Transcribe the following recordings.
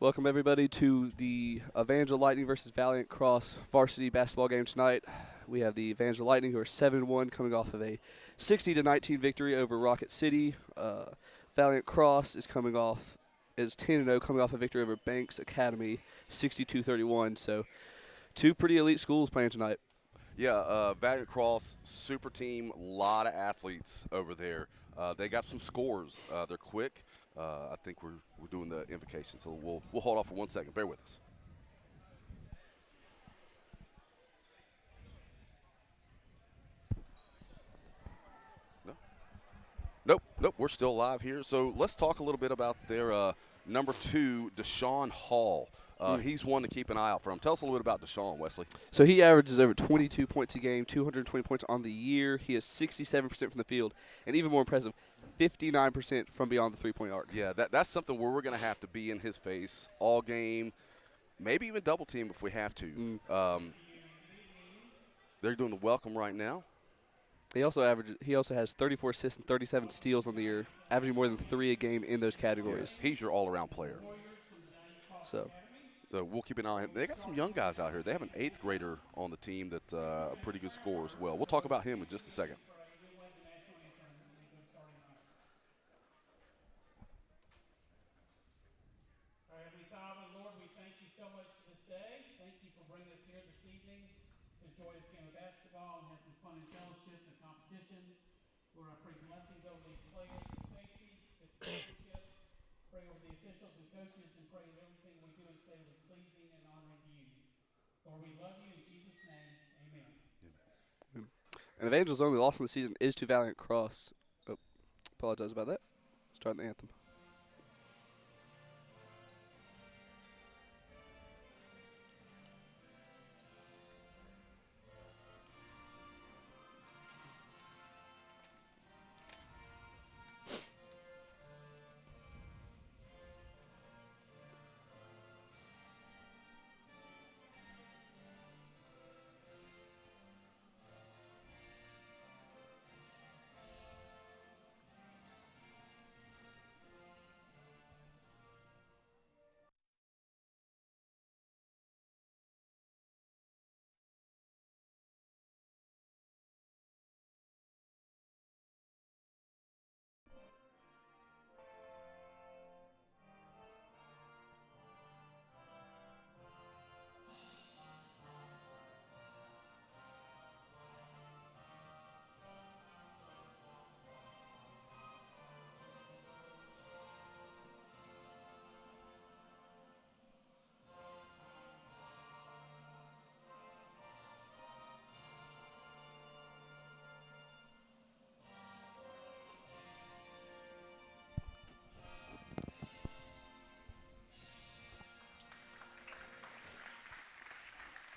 Welcome everybody to the Evangel Lightning versus Valiant Cross varsity basketball game tonight. We have the Evangel Lightning who are 7-1 coming off of a 60-19 victory over Rocket City. Valiant Cross is 10-0 coming off a victory over Banks Academy 62-31. So two pretty elite schools playing tonight. Yeah, Valiant Cross, super team, a lot of athletes over there. They got some scores. They're quick. I think we're doing the invocation, so we'll hold off for 1 second. Bear with us. Nope. We're still live here. So let's talk a little bit about their number 2, Deshaun Hall. He's one to keep an eye out for him. Tell us a little bit about Deshaun, Wesley. So he averages over 22 points a game, 220 points on the year. He is 67% from the field, and even more impressive, 59% from beyond the three-point arc. Yeah, that's something where we're going to have to be in his face all game, maybe even double team if we have to. They're doing the welcome right now. He also has 34 assists and 37 steals on the year, averaging more than 3 a game in those categories. Yeah, he's your all-around player. So we'll keep an eye on him. They got some young guys out here. They have an 8th grader on the team that's a pretty good scorer as well. We'll talk about him in just a second. Heavenly Father, Lord, we thank you so much for this day. Thank you for bringing us here this evening to enjoy this game of basketball and have some fun and fellowship and competition. Lord, I pray blessings over these players for safety, good sportsmanship. Pray over the officials and coaches, and pray that everything we do and say will be pleasing and honoring to you. Lord, we love you in Jesus' name. Amen. And Evangel's only loss in the season is to Valiant Cross. Oh, apologize about that. Starting the anthem.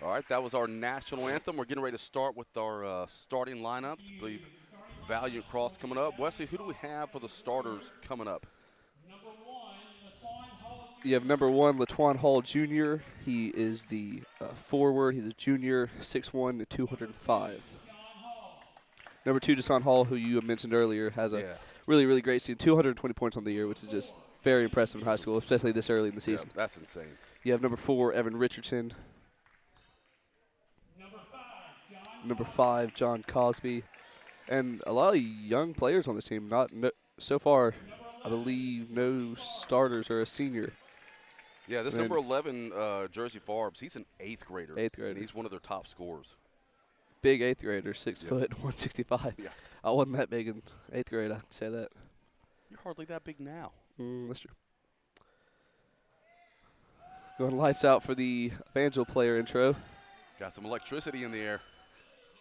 All right, that was our national anthem. We're getting ready to start with our starting lineups. I believe Valiant Cross coming up. Wesley, who do we have for the starters coming up? You have number 1, Latwan Hall Jr. He is the forward. He's a junior, 6'1", and 205. Number 2, Deshaun Hall, who you mentioned earlier, has a really, really great season. 220 points on the year, which is just very impressive in high school, especially this early in the season. Yeah, that's insane. You have number 4, Evan Richardson. Number 5, John Cosby. And a lot of young players on this team. So far, I believe no starters are a senior. Yeah, this number 11, Jersey Farbs, he's an 8th grader. 8th grader. And he's one of their top scorers. Big 8th grader, 6 foot, 165. Yeah. I wasn't that big in 8th grade, I can say that. You're hardly that big now. That's true. Going lights out for the Evangel player intro. Got some electricity in the air.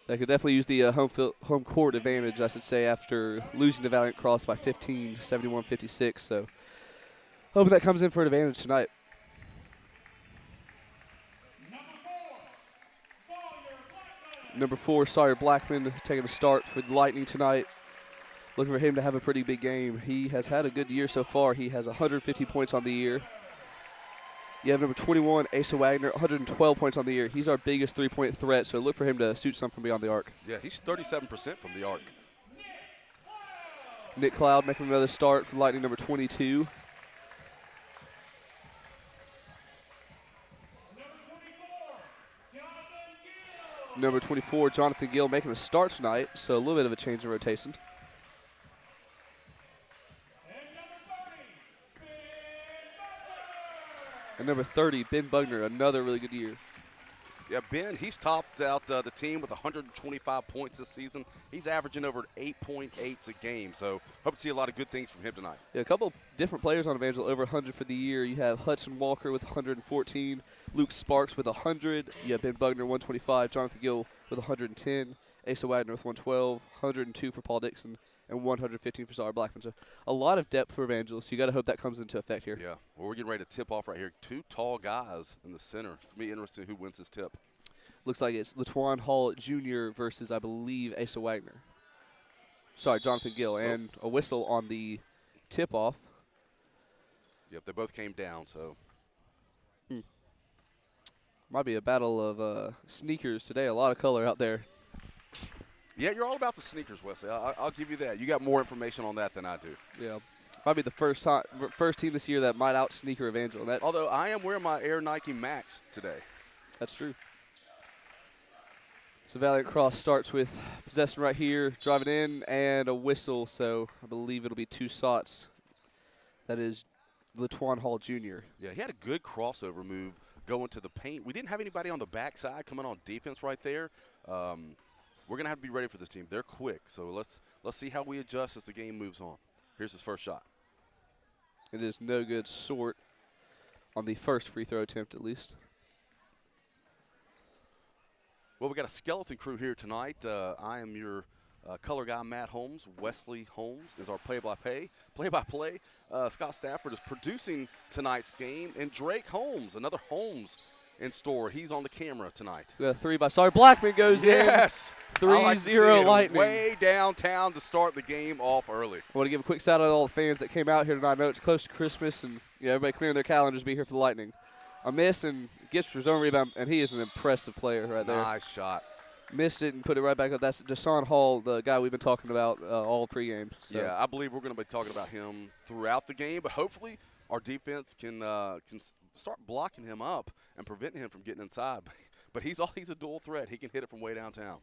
They could definitely use the home court advantage, I should say, after losing to Valiant Cross by 15, 71-56. So hoping that comes in for an advantage tonight. Number 4, Sawyer Blackman, taking a start for the Lightning tonight. Looking for him to have a pretty big game. He has had a good year so far. He has 150 points on the year. You have number 21, Asa Wagner, 112 points on the year. He's our biggest three-point threat, so look for him to shoot some from beyond the arc. Yeah, he's 37% from the arc. Nick Cloud making another start for Lightning, number 22. Number 24, Jonathan Gill, making a start tonight, so a little bit of a change in rotation. And number 30, Ben Bugner, another really good year. Yeah, Ben, he's topped out the team with 125 points this season. He's averaging over 8.8 a game, so hope to see a lot of good things from him tonight. Yeah, a couple different players on Evangel over 100 for the year. You have Hudson Walker with 114, Luke Sparks with 100. You have Ben Bugner 125, Jonathan Gill with 110, Asa Wagner with 112, 102 for Paul Dixon, and 115 for Zara Blackman. So a lot of depth for Evangel, so you got to hope that comes into effect here. Yeah, well, we're getting ready to tip off right here. Two tall guys in the center. It's going to be interesting who wins this tip. Looks like it's LaTwan Hall Jr. versus, I believe, Asa Wagner. Sorry, Jonathan Gill. And a whistle on the tip-off. Yep, they both came down, so. Might be a battle of sneakers today. A lot of color out there. Yeah, you're all about the sneakers, Wesley. I'll give you that. You got more information on that than I do. Yeah. Might be the first team this year that might out-sneaker Evangel. And that's, although I am wearing my Air Nike Max today. That's true. So Valiant Cross starts with possession right here, driving in, and a whistle. So I believe it'll be 2 shots. That is LaTwan Hall Jr. Yeah, he had a good crossover move going to the paint. We didn't have anybody on the backside coming on defense right there. We're going to have to be ready for this team. They're quick, so let's see how we adjust as the game moves on. Here's his first shot. It is no good short on the first free throw attempt, at least. Well, we got a skeleton crew here tonight. I am your color guy, Matt Holmes. Wesley Holmes is our play-by-play. Scott Stafford is producing tonight's game, and Drake Holmes, another Holmes in store. He's on the camera tonight. The 3 by Blackman goes yes. in. Yes. 3-0 Lightning. Way downtown to start the game off early. I want to give a quick shout out to all the fans that came out here tonight. I know it's close to Christmas, and everybody clearing their calendars to be here for the Lightning. A miss and gets for his own rebound, and he is an impressive player right there. Nice shot. Missed it and put it right back up. That's Deshaun Hall, the guy we've been talking about all pregame. So. Yeah, I believe we're going to be talking about him throughout the game, but hopefully our defense can start blocking him up and preventing him from getting inside. But he's a dual threat. He can hit it from way downtown.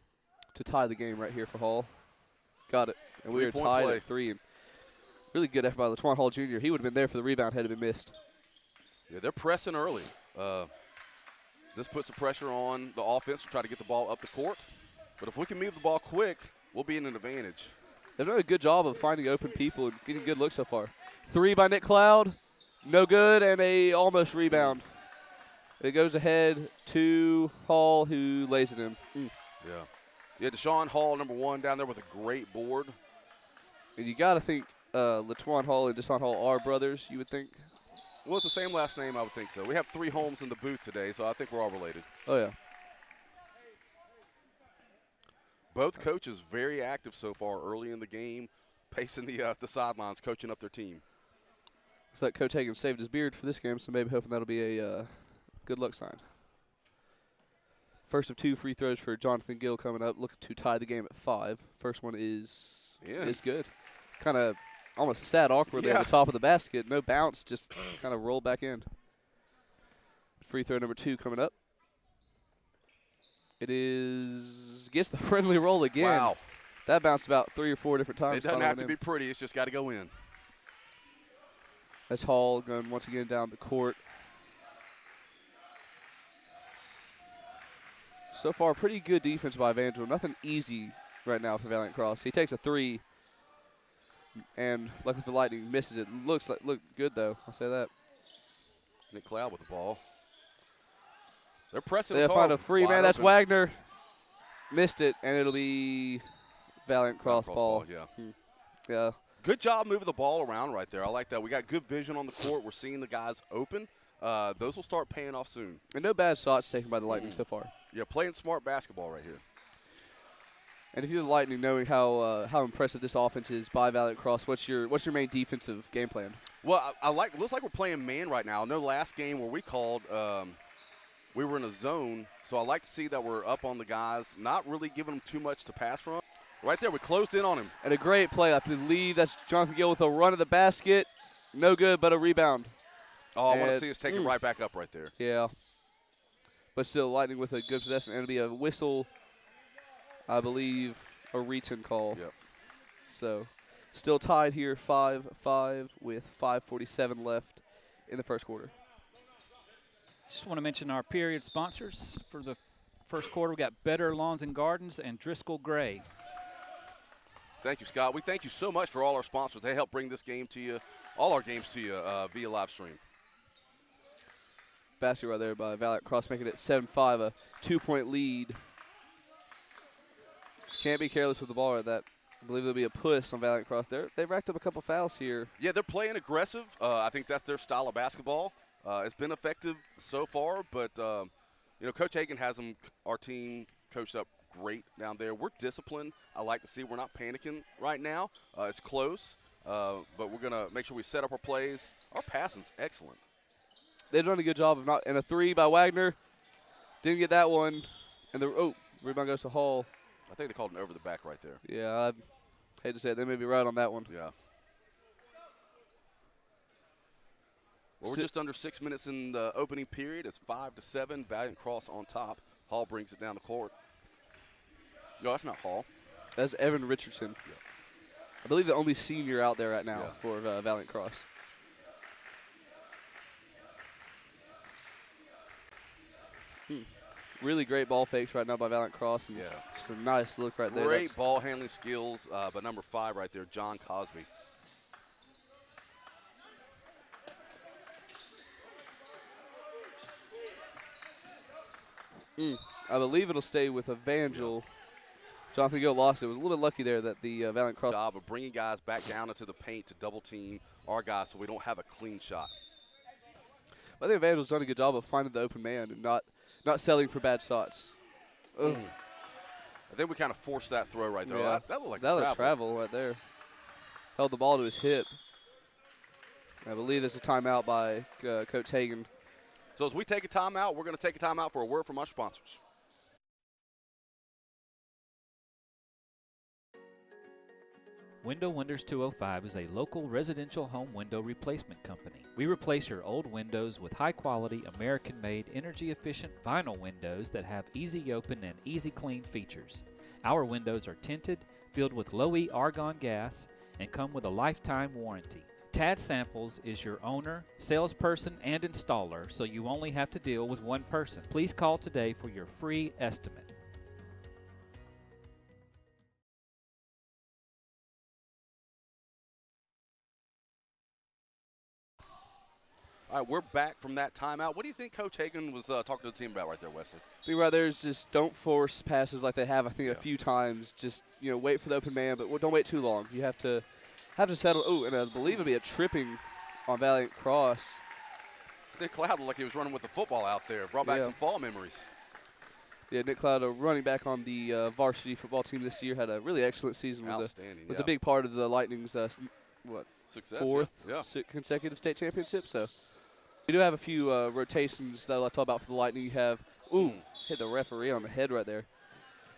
To tie the game right here for Hall. Got it. And we are tied play. at 3. And really good effort by LaTwan Hall Jr. He would have been there for the rebound had it been missed. Yeah, they're pressing early. This puts the pressure on the offense to try to get the ball up the court. But if we can move the ball quick, we'll be in an advantage. They've done a good job of finding open people and getting good looks so far. 3 by Nick Cloud. No good, and a almost rebound. It goes ahead to Hall, who lays it in. Yeah, Deshaun Hall, number 1, down there with a great board. And you got to think LaTwan Hall and Deshaun Hall are brothers, you would think. Well, it's the same last name, I would think so. We have 3 Holmes in the booth today, so I think we're all related. Oh, yeah. Both coaches very active so far early in the game, pacing the sidelines, coaching up their team. Looks like Coach Hagan saved his beard for this game, so maybe hoping that'll be a good luck sign. First of 2 free throws for Jonathan Gill coming up, looking to tie the game at 5. First one is good. Kind of almost sat awkwardly at the top of the basket. No bounce, just kind of rolled back in. Free throw number 2 coming up. It gets the friendly roll again. Wow. That bounced about 3 or 4 different times. It doesn't have to be pretty. It's just got to go in. That's Hall going once again down the court. So far, pretty good defense by Evangel. Nothing easy right now for Valiant Cross. He takes a 3, and luckily for Lightning, misses it. Looked good, though. I'll say that. Nick Cloud with the ball. They're pressing They us find hard. a free man. That's Wagner. Missed it, and it'll be Valiant Cross ball. Yeah. Good job moving the ball around right there. I like that. We got good vision on the court. We're seeing the guys open. Those will start paying off soon. And no bad shots taken by the Lightning so far. Yeah, playing smart basketball right here. And if you're the Lightning, knowing how impressive this offense is by Valiant Cross, what's your main defensive game plan? Well, looks like we're playing man right now. I know last game where we called, we were in a zone, so I like to see that we're up on the guys, not really giving them too much to pass from. Right there, we closed in on him. And a great play. I believe that's Jonathan Gill with a run of the basket. No good, but a rebound. Oh, I want to see us take it right back up right there. Yeah. But still, Lightning with a good possession. And it'll be a whistle I believe, a return call. Yep. So still tied here 5-5 with 5:47 left in the first quarter. Just want to mention our period sponsors for the first quarter. We got Better Lawns and Gardens and Driscoll Gray. Thank you, Scott. We thank you so much for all our sponsors. They help bring this game to you, all our games to you via live stream. Basket right there by Valiant Cross, making it 7-5, a 2-point lead. Just can't be careless with the ball at that. I believe there'll be a push on Valiant Cross. They've racked up a couple fouls here. Yeah, they're playing aggressive. I think that's their style of basketball. It's been effective so far, but Coach Hagan has our team coached up great down there. We're disciplined. I like to see we're not panicking right now. It's close, but we're gonna make sure we set up our plays. Our passing's excellent. They've done a good job of not. And a three by Wagner. Didn't get that one. And the rebound goes to Hall. I think they called an over the back right there. Yeah, I hate to say it. They may be right on that one. Yeah. Well, we're just under 6 minutes in the opening period. It's 5-7. Valiant Cross on top. Hall brings it down the court. No, that's not Hall. That's Evan Richardson. Yeah. I believe the only senior out there right now Yeah. for Valiant Cross. Really great ball fakes right now by Valiant Cross. And Yeah. just a nice look right there. Great ball handling skills by number 5 right there, John Cosby. I believe it'll stay with Evangel. Jonathan Gill lost it. Was a little bit lucky there that the Valiant Cross. Job of bringing guys back down into the paint to double team our guys so we don't have a clean shot. I think Evangel's done a good job of finding the open man and not selling for bad shots. I think we kind of forced that throw right there. Yeah. That looked like that was travel right there. Held the ball to his hip. I believe there's a timeout by Coach Hagan. So as we take a timeout, we're going to take a timeout for a word from our sponsors. Window Wonders 205 is a local residential home window replacement company. We replace your old windows with high-quality, American-made, energy-efficient vinyl windows that have easy open and easy clean features. Our windows are tinted, filled with low-E argon gas, and come with a lifetime warranty. Tad Samples is your owner, salesperson, and installer, so you only have to deal with one person. Please call today for your free estimate. All right, we're back from that timeout. What do you think Coach Hagan was talking to the team about right there, Wesley? I think right there is just don't force passes like they have, I think, a few times. Just, wait for the open man, but don't wait too long. You have to settle. Oh, and I believe it'll be a tripping on Valiant Cross. Nick Cloud looked like he was running with the football out there. Brought back some fall memories. Yeah, Nick Cloud, a running back on the varsity football team this year, had a really excellent season. Outstanding, Was a big part of the Lightning's, success, fourth yeah. consecutive state championship. So we do have a few rotations that I'll talk about for the Lightning. You have, hit the referee on the head right there.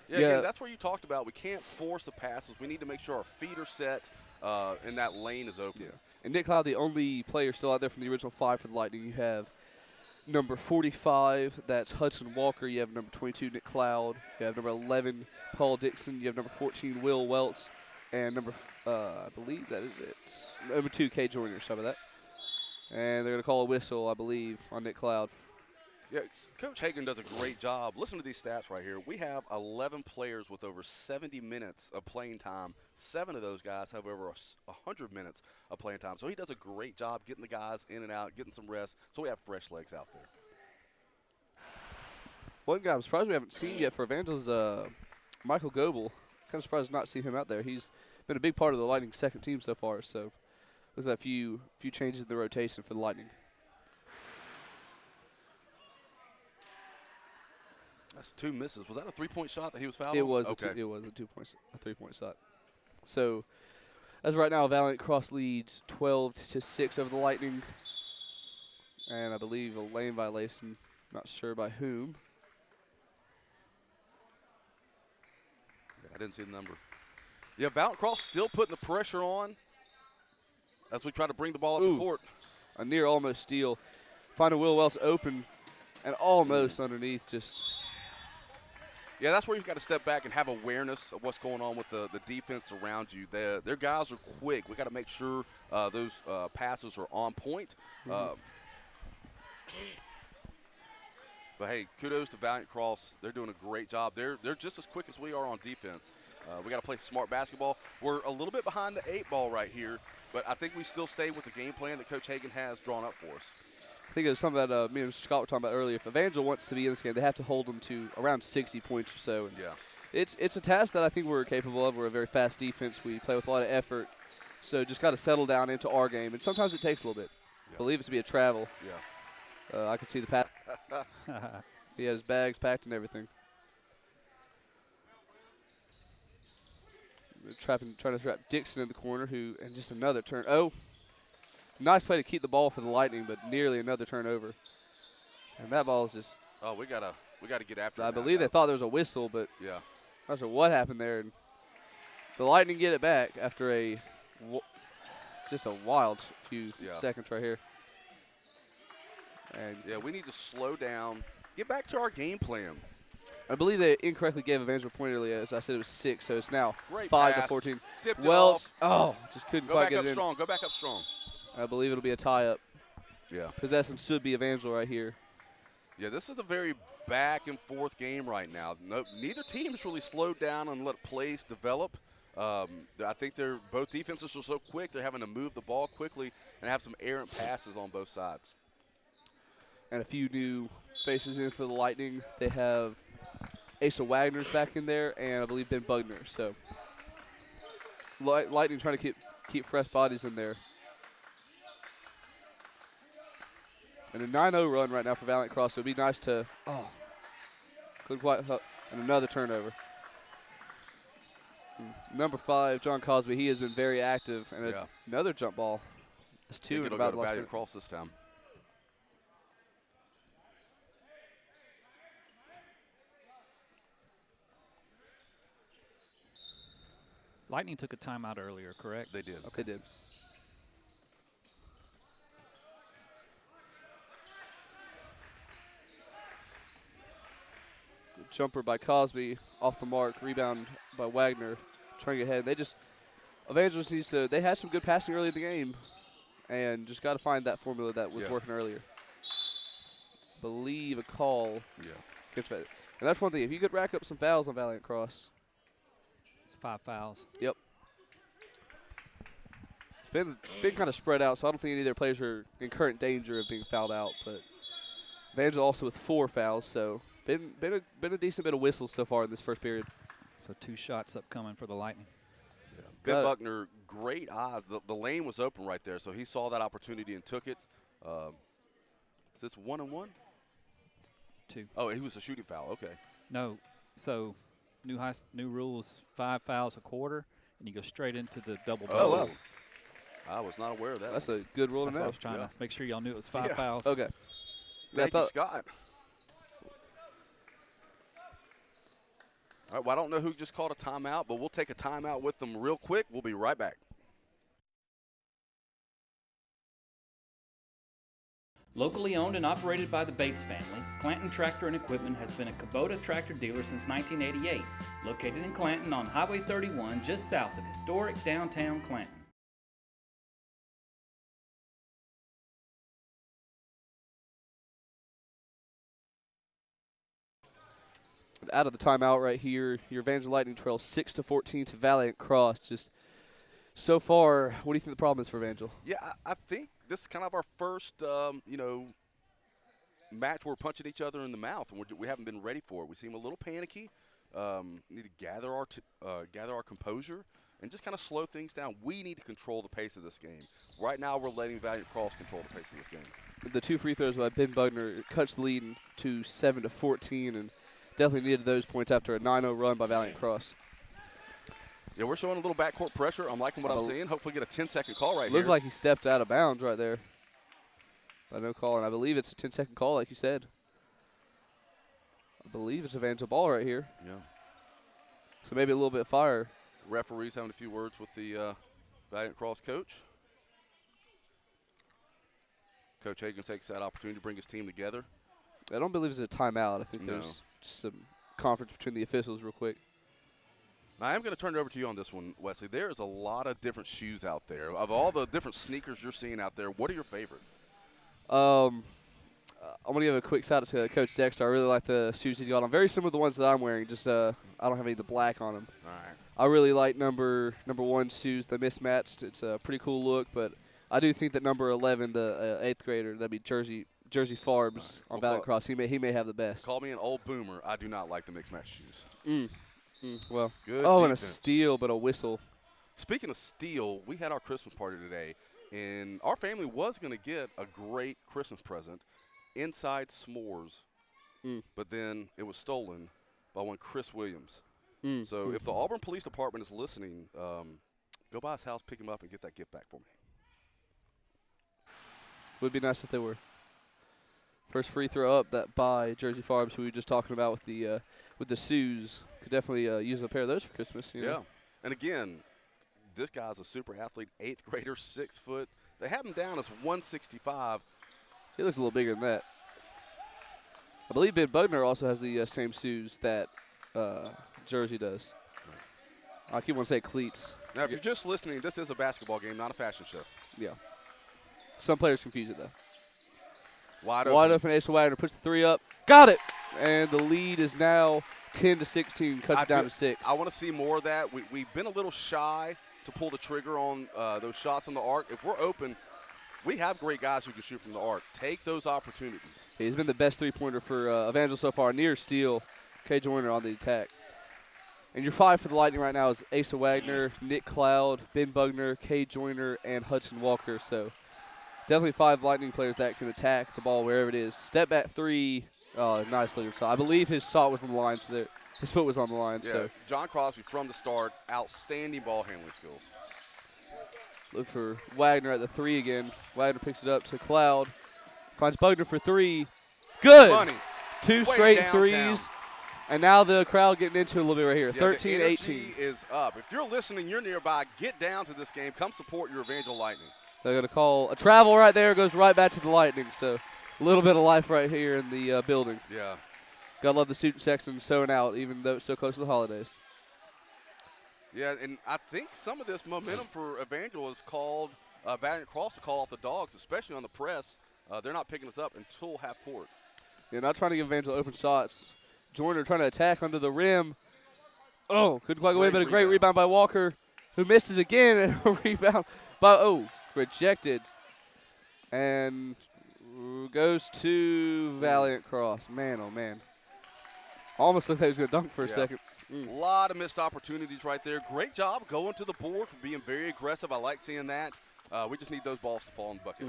Yeah, again, that's where you talked about. We can't force the passes. We need to make sure our feet are set and that lane is open. Yeah. And Nick Cloud, the only player still out there from the original 5 for the Lightning. You have number 45, that's Hudson Walker. You have number 22, Nick Cloud. You have number 11, Paul Dixon. You have number 14, Will Welts. And number, I believe that is it, number 2, Kay Joyner. Sorry about that. And they're going to call a whistle, I believe, on Nick Cloud. Yeah, Coach Hagan does a great job. Listen to these stats right here. We have 11 players with over 70 minutes of playing time. 7 of those guys have over 100 minutes of playing time. So he does a great job getting the guys in and out, getting some rest, so we have fresh legs out there. One guy I'm surprised we haven't seen yet for Evangel is Michael Goebel. Kind of surprised to not see him out there. He's been a big part of the Lightning's second team so far. So there's a few changes in the rotation for the Lightning. That's 2 misses. Was that a 3-point shot that he was fouled? It was. Okay. It was a 3-point shot. So, as of right now, Valiant Cross leads 12-6 over the Lightning, and I believe a lane violation. Not sure by whom. Yeah, I didn't see the number. Yeah, Valiant Cross still putting the pressure on as we try to bring the ball up the court. A near almost steal. Finding Will Welch open, and almost underneath just. Yeah, that's where you've got to step back and have awareness of what's going on with the defense around you. Their guys are quick. We got to make sure those passes are on point. But hey, kudos to Valiant Cross. They're doing a great job. They're just as quick as we are on defense. We got to play smart basketball. We're a little bit behind the 8 ball right here, but I think we still stay with the game plan that Coach Hagan has drawn up for us. I think it was something that me and Scott were talking about earlier. If Evangel wants to be in this game, they have to hold them to around 60 points or so. And Yeah. it's a task that I think we're capable of. We're a very fast defense. We play with a lot of effort. So just got to settle down into our game. And sometimes it takes a little bit. Yeah. I believe it's to be a travel. Yeah. I could see the pass. He has bags packed and everything. Trying to trap Dixon in the corner, and just another turn. Oh, nice play to keep the ball for the Lightning, but nearly another turnover. And that ball is just. Oh, we gotta get after it. I now, believe they guys. thought there was a whistle, but Yeah. I'm not sure what happened there. And the Lightning get it back after just a wild few seconds right here. And Yeah, we need to slow down, get back to our game plan. I believe they incorrectly gave Evangel a point earlier. As I said, it was 6, so it's now Great 5 pass. to 14. Dipped it Wells, off. just couldn't Go quite back get up it in. strong. Go back up strong. I believe it'll be a tie-up. Yeah. Possession should be Evangel right here. Yeah, this is a very back and forth game right now. Neither team has really slowed down and let plays develop. I think both defenses are so quick, they're having to move the ball quickly and have some errant passes on both sides. And a few new faces in for the Lightning. They have Asa Wagner's back in there, and I believe Ben Bugner. So Lightning trying to keep fresh bodies in there. And a 9-0 run right now for Valiant Cross. So it'd be nice to couldn't quite hook. And another turnover. Number 5, John Cosby. He has been very active, and another jump ball. That's 2 in It'll about go the to last Valiant minute. Cross this time. Lightning took a timeout earlier, correct? They did. Okay, did. Good jumper by Cosby, off the mark, rebound by Wagner, trying to get ahead. Evangelist needs to, they had some good passing early in the game, and just got to find that formula that was working earlier. Believe a call. Yeah. And that's one thing, if you could rack up some fouls on Valiant Cross. It's 5 fouls. Yep. Been kind of spread out, so I don't think any of their players are in current danger of being fouled out. But Evangel also with 4 fouls, so been a decent bit of whistles so far in this first period. So 2 shots upcoming for the Lightning. Yeah. Ben Buckner, great eyes. The lane was open right there, so he saw that opportunity and took it. Is this 1-on-1? 2. Oh, he was a shooting foul. Okay. No, so new rules: 5 fouls a quarter, and you go straight into the double doubles. wow. I was not aware of that. That's a good rule to That's what I know. was trying to make sure y'all knew it was 5 fouls. Okay. Thank you, Scott. All right, well, I don't know who just called a timeout, but we'll take a timeout with them real quick. We'll be right back. Locally owned and operated by the Bates family, Clanton Tractor and Equipment has been a Kubota tractor dealer since 1988. Located in Clanton on Highway 31, just south of historic downtown Clanton. Out of the timeout right here, your Evangel Lightning trails 6-14 to Valiant Cross. Just so far, what do you think the problem is for Evangel? Yeah, I think this is kind of our first, match where we're punching each other in the mouth, and we haven't been ready for it. We seem a little panicky. Need to gather our composure and just kind of slow things down. We need to control the pace of this game. Right now, we're letting Valiant Cross control the pace of this game. The 2 free throws by Ben Bugner cuts the lead to 7-14, and definitely needed those points after a 9-0 run by Valiant Cross. Yeah, we're showing a little backcourt pressure. I'm liking what I'm seeing. Hopefully get a 10-second call right here. Looked like he stepped out of bounds right there. By no call, and I believe it's a 10-second call, like you said. I believe it's Evangel ball right here. Yeah. So maybe a little bit of fire. Referees having a few words with the Valiant Cross coach. Coach Hagan takes that opportunity to bring his team together. I don't believe it's a timeout. I think there's some conference between the officials real quick. Now, I am going to turn it over to you on this one, Wesley. There is a lot of different shoes out there. Of all the different sneakers you're seeing out there, what are your favorite? I'm going to give a quick shout out to Coach Dexter. I really like the shoes he's got on. Very similar to the ones that I'm wearing, just I don't have any of the black on them. All right. I really like number 1 shoes. They're mismatched. It's a pretty cool look, but I do think that number 11, the 8th grader, that'd be Jersey Farbs on Valiant Cross. He may have the best. Call me an old boomer. I do not like the mixed match shoes. Well, Good and a defense. steal, but a whistle. Speaking of steal, we had our Christmas party today, and our family was going to get a great Christmas present, inside s'mores, but then it was stolen by one Chris Williams. So if the Auburn Police Department is listening, go by his house, pick him up, and get that gift back for me. Would be nice if they were. First free throw up, that by Jersey Farbs, who we were just talking about with the Sioux. Could definitely use a pair of those for Christmas. You know? And again, this guy's a super athlete, 8th grader, 6 foot. They have him down as 165. He looks a little bigger than that. I believe Ben Bugner also has the same shoes that Jersey does. I keep wanting to say cleats. Now, if you're just listening, this is a basketball game, not a fashion show. Yeah. Some players confuse it, though. Wide open. Asa Wagner puts the 3 up. Got it! And the lead is now 10-16, cuts it down to 6. I want to see more of that. We've been a little shy to pull the trigger on those shots on the arc. If we're open, we have great guys who can shoot from the arc. Take those opportunities. He's been the best three-pointer for Evangel so far. Near steal, Kay Joyner on the attack. And your 5 for the Lightning right now is Asa Wagner, Nick Cloud, Ben Bugner, Kay Joyner, and Hudson Walker. So definitely 5 Lightning players that can attack the ball wherever it is. Step back 3. Nice looking shot. I believe his shot was on the line, so his foot was on the line. Yeah, so John Crosby from the start, outstanding ball handling skills. Look for Wagner at the 3 again. Wagner picks it up to Cloud. Finds Bugner for 3. Good. Money. 2 Way straight downtown. threes. And now the crowd getting into it a little bit right here. Yeah, 13-18. the energy is up. If you're listening, you're nearby, get down to this game. Come support your Evangel Lightning. They're going to call a travel right there. Goes right back to the Lightning. So a little bit of life right here in the building. Yeah. Gotta love the student section showing out, even though it's so close to the holidays. Yeah, and I think some of this momentum for Evangel is called Valiant Cross to call off the dogs, especially on the press. They're not picking us up until half court. Yeah, not trying to give Evangel open shots. Joyner trying to attack under the rim. Oh, couldn't quite go in, but a great rebound by Walker, who misses again, and a rebound by, rejected. And goes to Valiant Cross. Man, oh, man. Almost looked like he was going to dunk for a second. A lot of missed opportunities right there. Great job going to the boards, being very aggressive. I like seeing that. We just need those balls to fall in the bucket.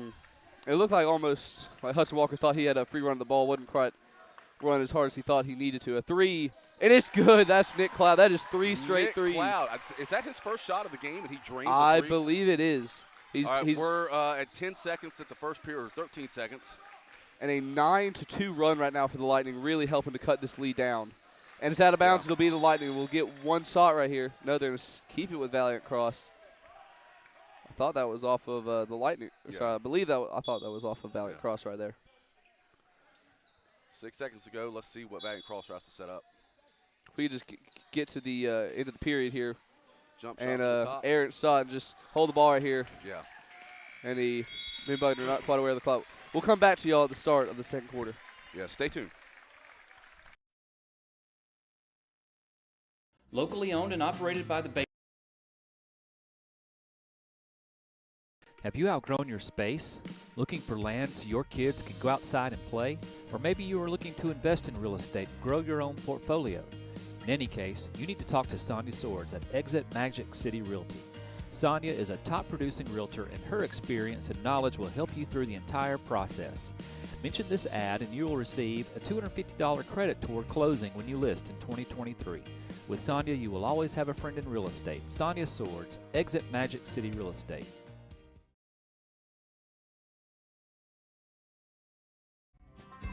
It looked like almost like Hudson Walker thought he had a free run of the ball. Wasn't quite run as hard as he thought he needed to. A 3, and it's good. That's Nick Cloud. That is 3 straight Nick threes. Cloud. Is that his first shot of the game, and he drains a 3? I believe it is. All right, we're at 10 seconds at the first period, or 13 seconds. And a 9-2 run right now for the Lightning, really helping to cut this lead down. And it's out of bounds. It'll be the Lightning. We'll get one shot right here. No, they're going to keep it with Valiant Cross. I thought that was off of the Lightning. Sorry, I thought that was off of Valiant Cross right there. 6 seconds to go. Let's see what Valiant Cross tries to set up. If we just get to the end of the period here. Jump shot and from the top. Aaron saw it and just hold the ball right here. Yeah. And Ben Bugner not quite aware of the clock. We'll come back to y'all at the start of the second quarter. Yeah, stay tuned. Locally owned and operated by the Bay. Have you outgrown your space? Looking for land so your kids can go outside and play? Or maybe you are looking to invest in real estate and grow your own portfolio. In any case, you need to talk to Sonia Swords at Exit Magic City Realty. Sonia is a top producing realtor, and her experience and knowledge will help you through the entire process. Mention this ad and you will receive a $250 credit toward closing when you list in 2023. With Sonia, you will always have a friend in real estate. Sonia Swords, Exit Magic City Real Estate.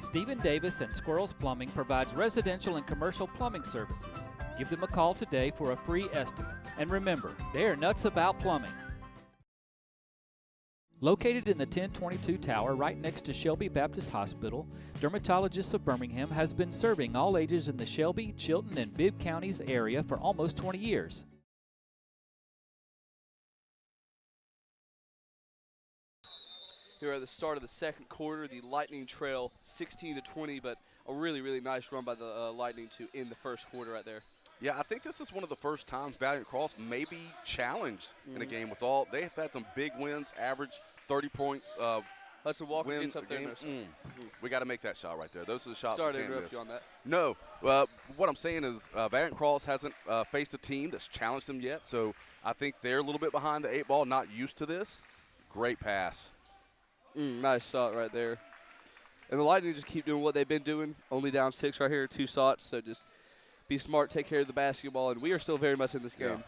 Stephen Davis and Squirrels Plumbing provides residential and commercial plumbing services. Give them a call today for a free estimate. And remember, they are nuts about plumbing. Located in the 1022 Tower right next to Shelby Baptist Hospital, Dermatologists of Birmingham has been serving all ages in the Shelby, Chilton, and Bibb counties area for almost 20 years. Here at the start of the second quarter, the Lightning trail 16-20, but a really, really nice run by the Lightning to end the first quarter right there. Yeah, I think this is one of the first times Valiant Cross may be challenged in a game with all. They've had some big wins, average 30 points. Hudson Walker win gets up a there. game. We got to make that shot right there. Those are the shots Sorry we to can't interrupt miss. you on that. No, what I'm saying is Valiant Cross hasn't faced a team that's challenged them yet, so I think they're a little bit behind the 8 ball, not used to this. Great pass. Nice shot right there. And the Lightning just keep doing what they've been doing. Only down 6 right here, 2 shots, so just be smart, take care of the basketball, and we are still very much in this game. Yeah.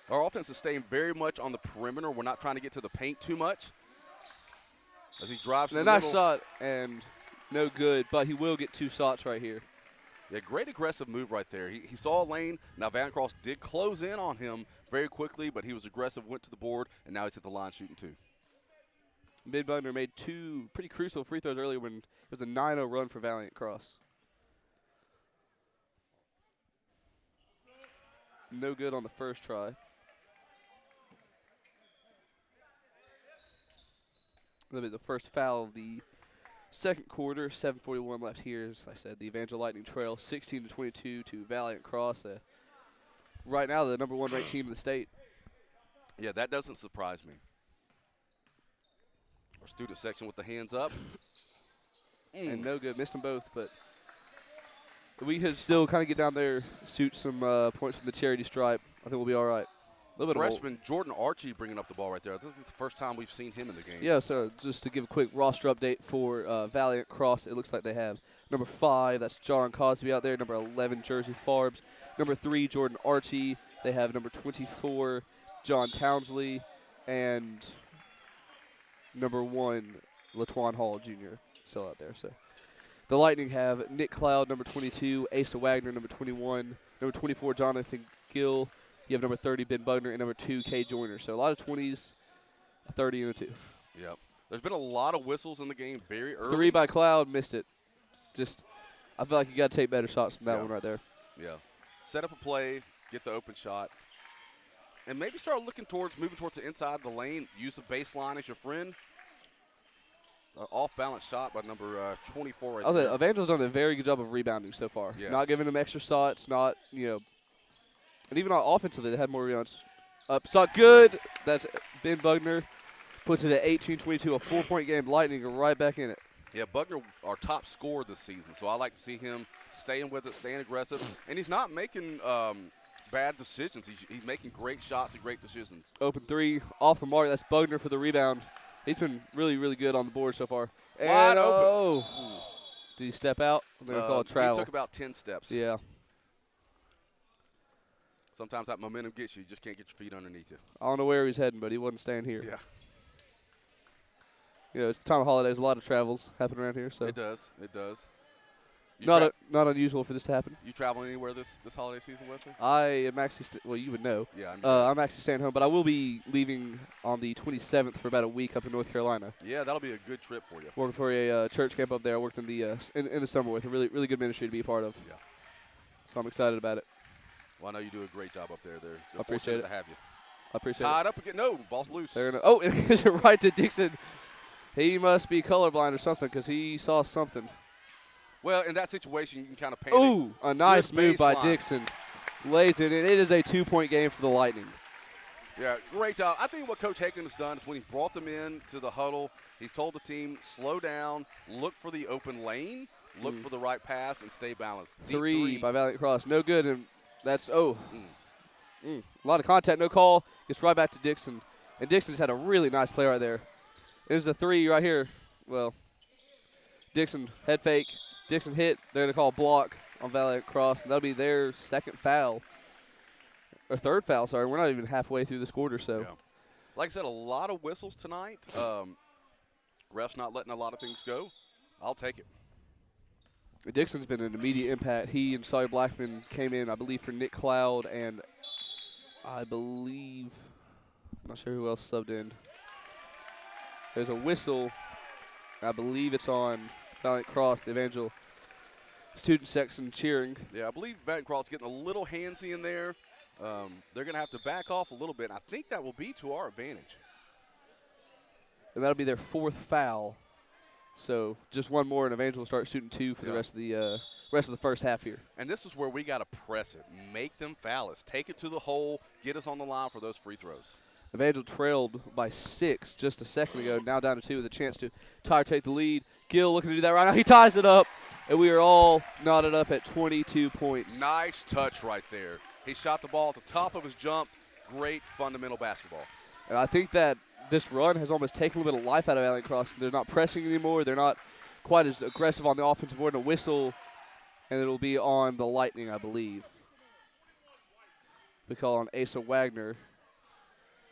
Our offense is staying very much on the perimeter. We're not trying to get to the paint too much. As he drives to the nice middle. shot and no good, but he will get 2 shots right here. Yeah, great aggressive move right there. He saw a lane. Now Valiant Cross did close in on him very quickly, but he was aggressive, went to the board, and now he's at the line shooting 2. Mid-Bugner made 2 pretty crucial free throws earlier when it was a 9-0 run for Valiant Cross. No good on the first try. That'll be the first foul of the second quarter. 7:41 left here. As I said, the Evangel Lightning trail 16-22 to Valiant Cross. Right now, the #1 ranked team in the state. Yeah, that doesn't surprise me. Our student section with the hands up. And no good. Missed them both, but we could still kind of get down there, shoot some points from the charity stripe. I think we'll be all right. Freshman Jordan Archie bringing up the ball right there. This is the first time we've seen him in the game. Yeah, so just to give a quick roster update for Valiant Cross, it looks like they have number 5, that's John Cosby out there, number 11, Jersey Farbs, number 3, Jordan Archie. They have number 24, John Townsley, and number 1, LaTwan Hall Jr. still out there. So the Lightning have Nick Cloud, number 22, Asa Wagner, number 21, number 24, Jonathan Gill. You have number 30, Ben Bugner, and number 2, Kay Joyner. So a lot of 20s, a 30, and a 2. Yep. There's been a lot of whistles in the game very early. 3 by Cloud, missed it. Just, I feel like you got to take better shots than that one right there. Yeah. Set up a play, get the open shot, and maybe start moving towards the inside of the lane. Use the baseline as your friend. Off-balance shot by number 24 right there. Evangel's done a very good job of rebounding so far. Yes. Not giving them extra shots, not, and even offensively, they had more rebounds. Up, shot good. That's Ben Bugner. Puts it at 18-22, a 4-point game. Lightning are right back in it. Yeah, Bugner, our top scorer this season, so I like to see him staying with it, staying aggressive. And he's not making bad decisions. He's making great shots and great decisions. Open 3, off the mark. That's Bugner for the rebound. He's been really, really good on the board so far. Wide open. Did he step out? They're going to call it travel. He took about 10 steps. Yeah. Sometimes that momentum gets you. You just can't get your feet underneath you. I don't know where he's heading, but he wasn't staying here. Yeah. It's the time of holidays. A lot of travels happen around here. So It does. It does. Not unusual for this to happen. You traveling anywhere this holiday season, Wesley? I am actually, you would know. Yeah. I'm actually staying home, but I will be leaving on the 27th for about a week up in North Carolina. Yeah, that'll be a good trip for you. Working for a church camp up there. I worked in the in the summer with a really, really good ministry to be a part of. Yeah. So I'm excited about it. Well, I know you do a great job up there. They're I appreciate fortunate to have you. I appreciate Tied it. up again. No, ball's loose. It is right to Dixon. He must be colorblind or something because he saw something. Well, in that situation, you can kind of panic. Ooh, a nice Good move by baseline. Dixon. Lays it in. It is a 2-point game for the Lightning. Yeah, great job. I think what Coach Haken has done is when he brought them in to the huddle, he's told the team, slow down, look for the open lane, look for the right pass, and stay balanced. Deep 3 by Valiant Cross. No good, and that's, a lot of contact, no call. Gets right back to Dixon. And Dixon's had a really nice play right there. There's the 3 right here. Well, Dixon head fake. Dixon hit. They're going to call a block on Valiant Cross, and that'll be their second foul. Or third foul, sorry. We're not even halfway through this quarter, so. Yeah. Like I said, a lot of whistles tonight. Refs not letting a lot of things go. I'll take it. Dixon's been an immediate impact. He and Sawyer Blackman came in, I believe, for Nick Cloud, and I believe Not sure who else subbed in. There's a whistle. I believe it's on Valiant Cross, the Evangel student section cheering. Yeah, I believe Valiant Cross getting a little handsy in there. They're going to have to back off a little bit. I think that will be to our advantage. And that'll be their 4th foul. So just one more, and Evangel will start shooting 2 for the rest of the first half here. And this is where we got to press it, make them foul us, take it to the hole, get us on the line for those free throws. Evangel trailed by 6 just a second ago, now down to 2 with a chance to tie or take the lead. Gill looking to do that right now. He ties it up, and we are all knotted up at 22 points. Nice touch right there. He shot the ball at the top of his jump. Great fundamental basketball. And I think that this run has almost taken a little bit of life out of Valiant Cross. They're not pressing anymore. They're not quite as aggressive on the offensive board. And a whistle, and it'll be on the Lightning, I believe. We call on Asa Wagner,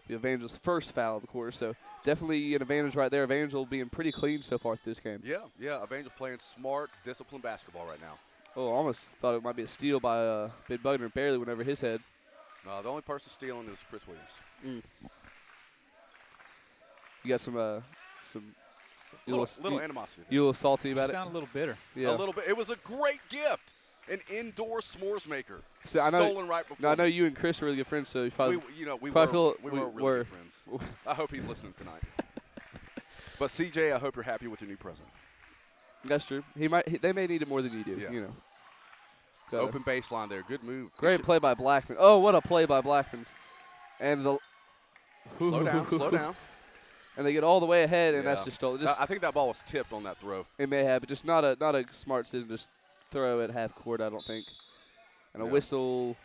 the Evangel's first foul of the quarter. So definitely an advantage right there. Evangel being pretty clean so far through this game. Yeah. Evangel's playing smart, disciplined basketball right now. Oh, almost thought it might be a steal by Big Bugner. Barely went over his head. The only person stealing is Chris Williams. You got some little animosity there. You a little salty about it? Sound a little bitter. Yeah. A little bit. It was a great gift. An indoor s'mores maker. So I know, stolen right before. I know you and Chris are really good friends, so you probably we probably were really good friends. I hope he's listening tonight. But CJ, I hope you're happy with your new present. That's true. They may need it more than you do. Yeah. You know. Open baseline there. Good move. Great play by Blackman. Oh, what a play by Blackman. And the slow down. And they get all the way ahead, and that's just stolen. I think that ball was tipped on that throw. It may have, but just not a smart decision. Just throw at half court, I don't think. And a whistle,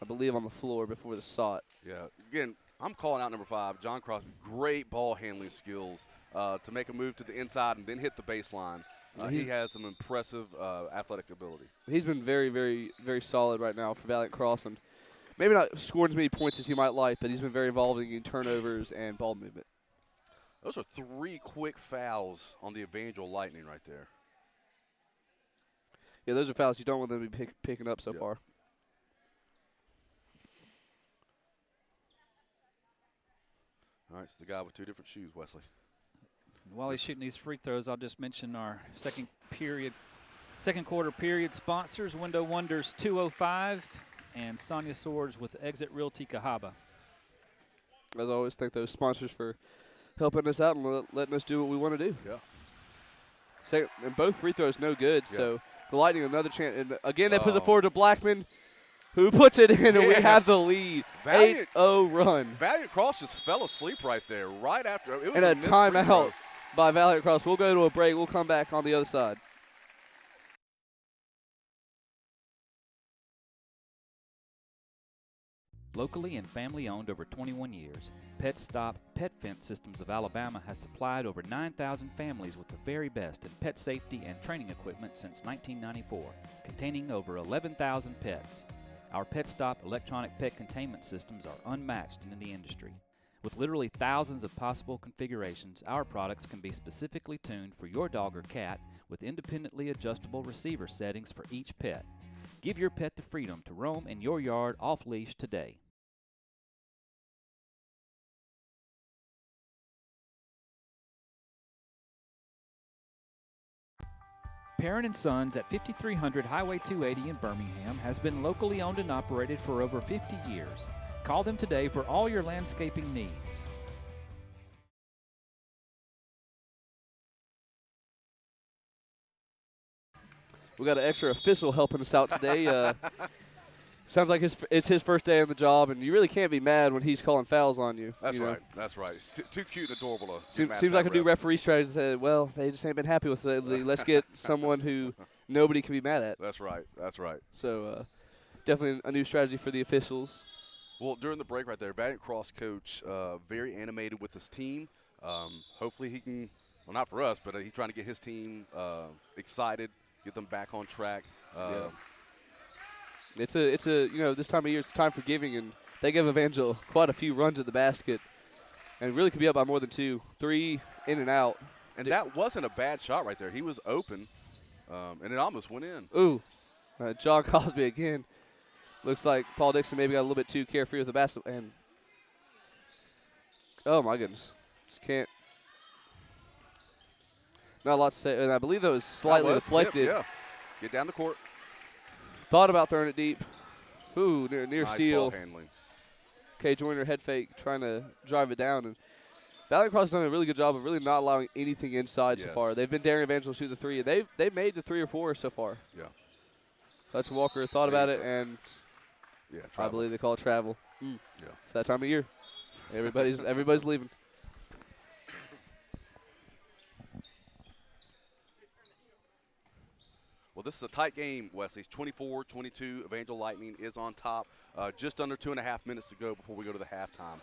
I believe, on the floor before the shot. Yeah. Again, I'm calling out number 5, John Crosby. Great ball handling skills to make a move to the inside and then hit the baseline. He has some impressive athletic ability. He's been very, very, very solid right now for Valiant Cross, and maybe not scoring as many points as he might like, but he's been very involving in turnovers and ball movement. Those are 3 quick fouls on the Evangel Lightning right there. Yeah, those are fouls you don't want them to be picking up so far. All right, it's the guy with 2 different shoes, Wesley. While he's shooting these free throws, I'll just mention our second quarter period sponsors: Window Wonders 205 and Sonia Swords with Exit Realty Cahaba. As I always, thank those sponsors for helping us out and letting us do what we want to do. Yeah. And both free throws no good, so the Lightning another chance. And again, they push it forward to Blackman, who puts it in, and we have the lead. 8-0 run. Valiant Cross just fell asleep right there, right after. It was and a timeout by Valiant Cross. We'll go to a break. We'll come back on the other side. Locally and family-owned over 21 years, Pet Stop Pet Fence Systems of Alabama has supplied over 9,000 families with the very best in pet safety and training equipment since 1994, containing over 11,000 pets. Our Pet Stop electronic pet containment systems are unmatched in the industry. With literally thousands of possible configurations, our products can be specifically tuned for your dog or cat with independently adjustable receiver settings for each pet. Give your pet the freedom to roam in your yard off-leash today. Parent & Sons at 5300 Highway 280 in Birmingham has been locally owned and operated for over 50 years. Call them today for all your landscaping needs. We got an extra official helping us out today. Sounds like it's his first day on the job, and you really can't be mad when he's calling fouls on you. That's you know? right. That's right. It's too cute and adorable to Seems like a new referee strategy. Said, well, they just ain't been happy with it lately. Let's get someone who nobody can be mad at. That's right. That's right. So definitely a new strategy for the officials. Well, during the break right there, Valiant Cross coach, very animated with his team. Hopefully he can, well, not for us, but he's trying to get his team excited, get them back on track. It's a this time of year it's time for giving, and they give Evangel quite a few runs at the basket, and really could be up by more than 2, 3 in and out. And that wasn't a bad shot right there. He was open, and it almost went in. Ooh, John Cosby again. Looks like Paul Dixon maybe got a little bit too carefree with the basket, and Oh, my goodness. Just can't. Not a lot to say. And I believe that was slightly deflected. Yeah. Get down the court. Thought about throwing it deep. Ooh, near Nice steal. ball handling. Okay, Joyner head fake, trying to drive it down. And Valiant Cross has done a really good job of really not allowing anything inside so far. They've been daring Evangel shoot the three, and they've made the 3 or 4 so far. Yeah. Hudson Walker thought about it, and I believe they call it travel. Yeah. It's that time of year. Everybody's leaving. Well, this is a tight game, Wesley. It's 24-22. Evangel Lightning is on top. Just under 2.5 minutes to go before we go to the halftime.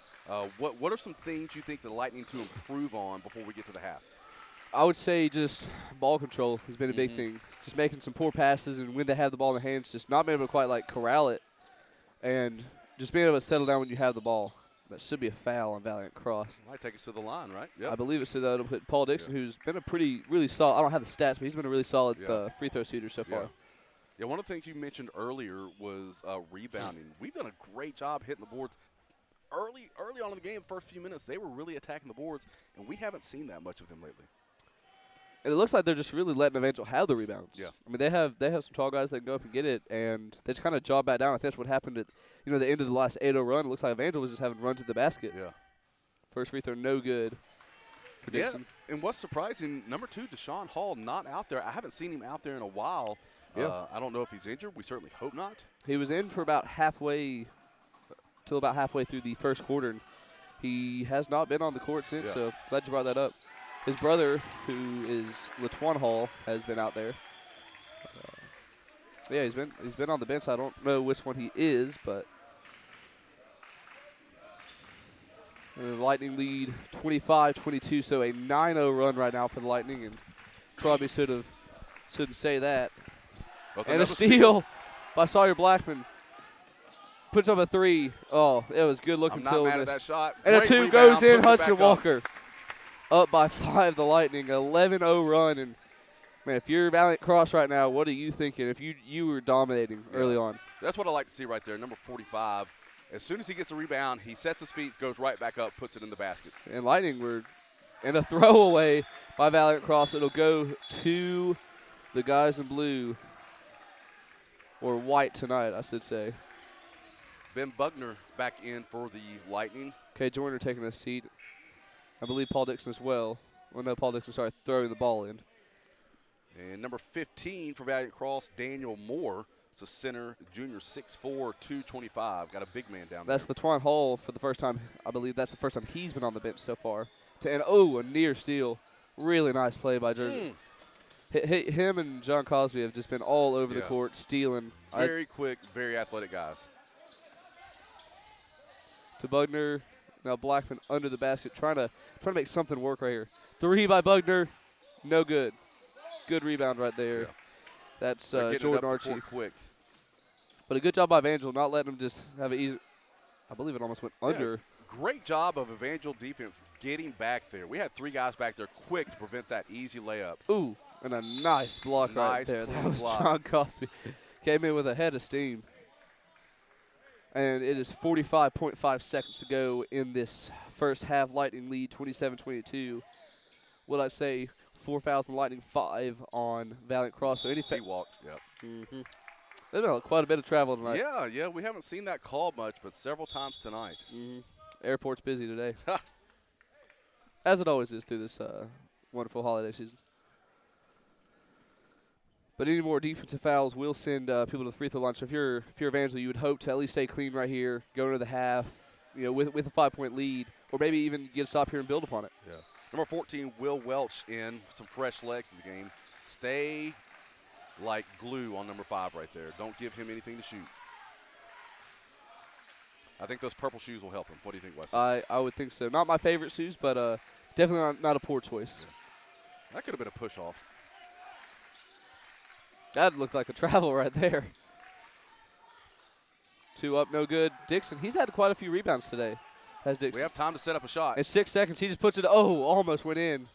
What are some things you think the Lightning to improve on before we get to the half? I would say just ball control has been a big thing. Just making some poor passes, and when they have the ball in their hands, just not being able to quite like corral it, and just being able to settle down when you have the ball. That should be a foul on Valiant Cross. Might take us to the line, right? Yep. I believe it said that'll put Paul Dixon, who's been a really solid. I don't have the stats, but he's been a really solid free throw shooter so far. Yeah, one of the things you mentioned earlier was rebounding. We've done a great job hitting the boards. Early on in the game, the first few minutes, they were really attacking the boards, and we haven't seen that much of them lately. And it looks like they're just really letting Evangel have the rebounds. Yeah. I mean, they have some tall guys that can go up and get it, and they just kind of jog back down. I think that's what happened at the end of the last 8-0 run. It looks like Evangel was just having runs at the basket. Yeah. First free throw, no good for Dixon. Yeah, and what's surprising, number 2, Deshaun Hall, not out there. I haven't seen him out there in a while. Yeah. I don't know if he's injured. We certainly hope not. He was in for about halfway through the first quarter, and he has not been on the court since, so glad you brought that up. His brother, who is Latwan Hall, has been out there. He's been on the bench. I don't know which one he is, but the Lightning lead 25-22, so a 9-0 run right now for the Lightning, and probably shouldn't say that. And a steal by Sawyer Blackman. Puts up a 3. Oh, it was good looking. I'm not mad at that shot. And Great a 2 rebound, goes in. puts it Hudson back Walker up by 5. The Lightning 11-0 run, and man, if you're Valiant Cross right now, what are you thinking? If you were dominating early on, that's what I like to see right there. Number 45. As soon as he gets a rebound, he sets his feet, goes right back up, puts it in the basket. And Lightning were in a throwaway by Valiant Cross. It'll go to the guys in blue, or white tonight, I should say. Ben Bugner back in for the Lightning. Okay, Joyner taking a seat. I believe Paul Dixon as well. Well, no, Paul Dixon started throwing the ball in. And number 15 for Valiant Cross, Daniel Moore. It's a center, junior, 6'4", 225. Got a big man down there. That's Latwan Hall for the first time. I believe that's the first time he's been on the bench so far. A near steal. Really nice play by Jersey. Him and John Cosby have just been all over the court, stealing. Very quick, very athletic guys. To Bugner. Now Blackman under the basket, trying to make something work right here. 3 by Bugner, no good. Good rebound right there. Yeah. That's Jordan Archie. Quick. But a good job by Evangel, not letting him just have it easy. I believe it almost went under. Great job of Evangel defense getting back there. We had 3 guys back there quick to prevent that easy layup. Ooh, and a nice block right there. That was block. John Cosby. Came in with a head of steam. And it is 45.5 seconds to go in this first half. Lightning lead 27-22. Will I say 4 fouls on Lightning, 5 on Valiant Cross. So He walked, yep. There's been quite a bit of travel tonight. Yeah, we haven't seen that call much, but several times tonight. Airport's busy today. As it always is through this wonderful holiday season. But any more defensive fouls will send people to the free throw line. So if you're Evangel, you would hope to at least stay clean right here, go into the half, with a 5-point lead, or maybe even get a stop here and build upon it. Yeah. Number 14, Will Welch in, some fresh legs in the game. Stay like glue on number 5 right there. Don't give him anything to shoot. I think those purple shoes will help him. What do you think, Wesley? I would think so. Not my favorite shoes, but definitely not a poor choice. That could have been a push-off. That looked like a travel right there. 2 up, no good. Dixon, he's had quite a few rebounds today, has Dixon. We have time to set up a shot. In 6 seconds, he just puts it, almost went in.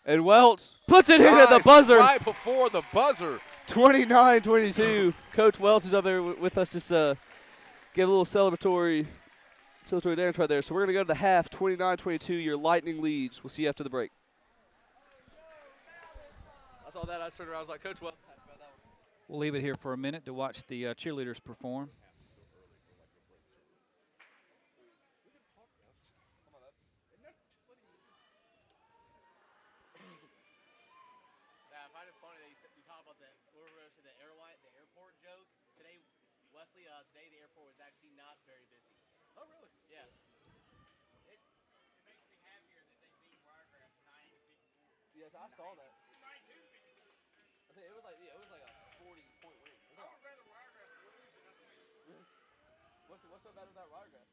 And Welch puts it in at the buzzer. Right before the buzzer. 29-22. Coach Welch is up there with us, just give a little celebratory Tiltory dance right there. So we're going to go to the half, 29-22. Your Lightning leads. We'll see you after the break. I saw that. I turned around. I was like, Coach Wells. We'll leave it here for a minute to watch the cheerleaders perform. I find it funny that you talk about the airport joke. Today, Wesley, today the airport was actually not very busy. Oh, really? Yeah. It makes me happier that they beat Wiregrass 90-54. Yes, I saw that. 92-54. I think it was like a 40-point win. I would rather Wiregrass lose than us win. What's so bad about Wiregrass?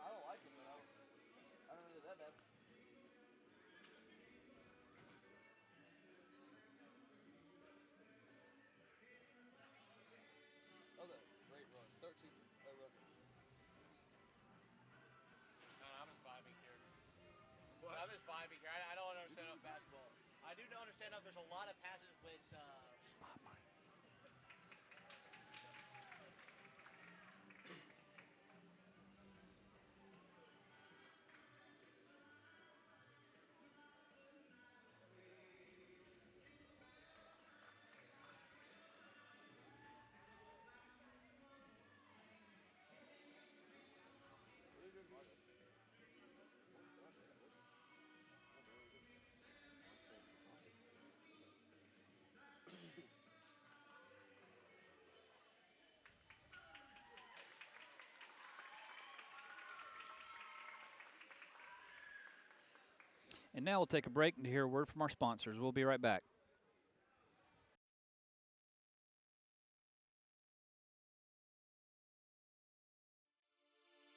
I don't like him, but I don't know that bad. That was a great run. 13 run. I'm just vibing here. What? I'm just vibing here. I don't understand enough basketball. I do understand enough. There's a lot of passes which. And now we'll take a break to hear a word from our sponsors. We'll be right back.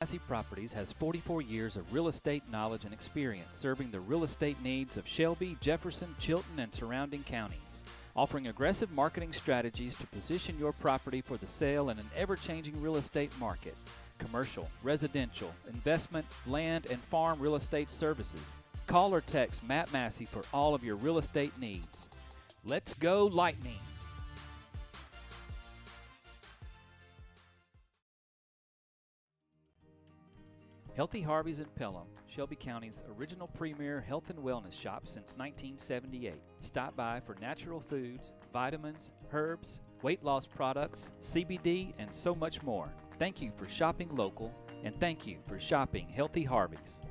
Massey Properties has 44 years of real estate knowledge and experience serving the real estate needs of Shelby, Jefferson, Chilton, and surrounding counties. Offering aggressive marketing strategies to position your property for the sale in an ever-changing real estate market. Commercial, residential, investment, land, and farm real estate services. Call or text Matt Massey for all of your real estate needs. Let's go Lightning! Healthy Harvey's in Pelham, Shelby County's original premier health and wellness shop since 1978. Stop by for natural foods, vitamins, herbs, weight loss products, CBD, and so much more. Thank you for shopping local, and thank you for shopping Healthy Harvey's.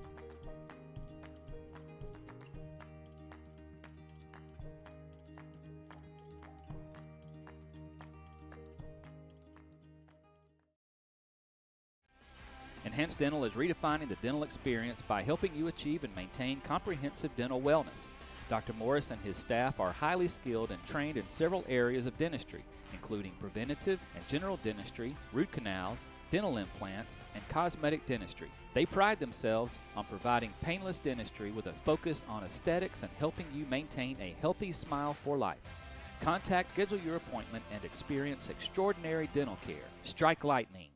Enhanced Dental is redefining the dental experience by helping you achieve and maintain comprehensive dental wellness. Dr. Morris and his staff are highly skilled and trained in several areas of dentistry, including preventative and general dentistry, root canals, dental implants, and cosmetic dentistry. They pride themselves on providing painless dentistry with a focus on aesthetics and helping you maintain a healthy smile for life. Contact, schedule your appointment, and experience extraordinary dental care. Strike lightning.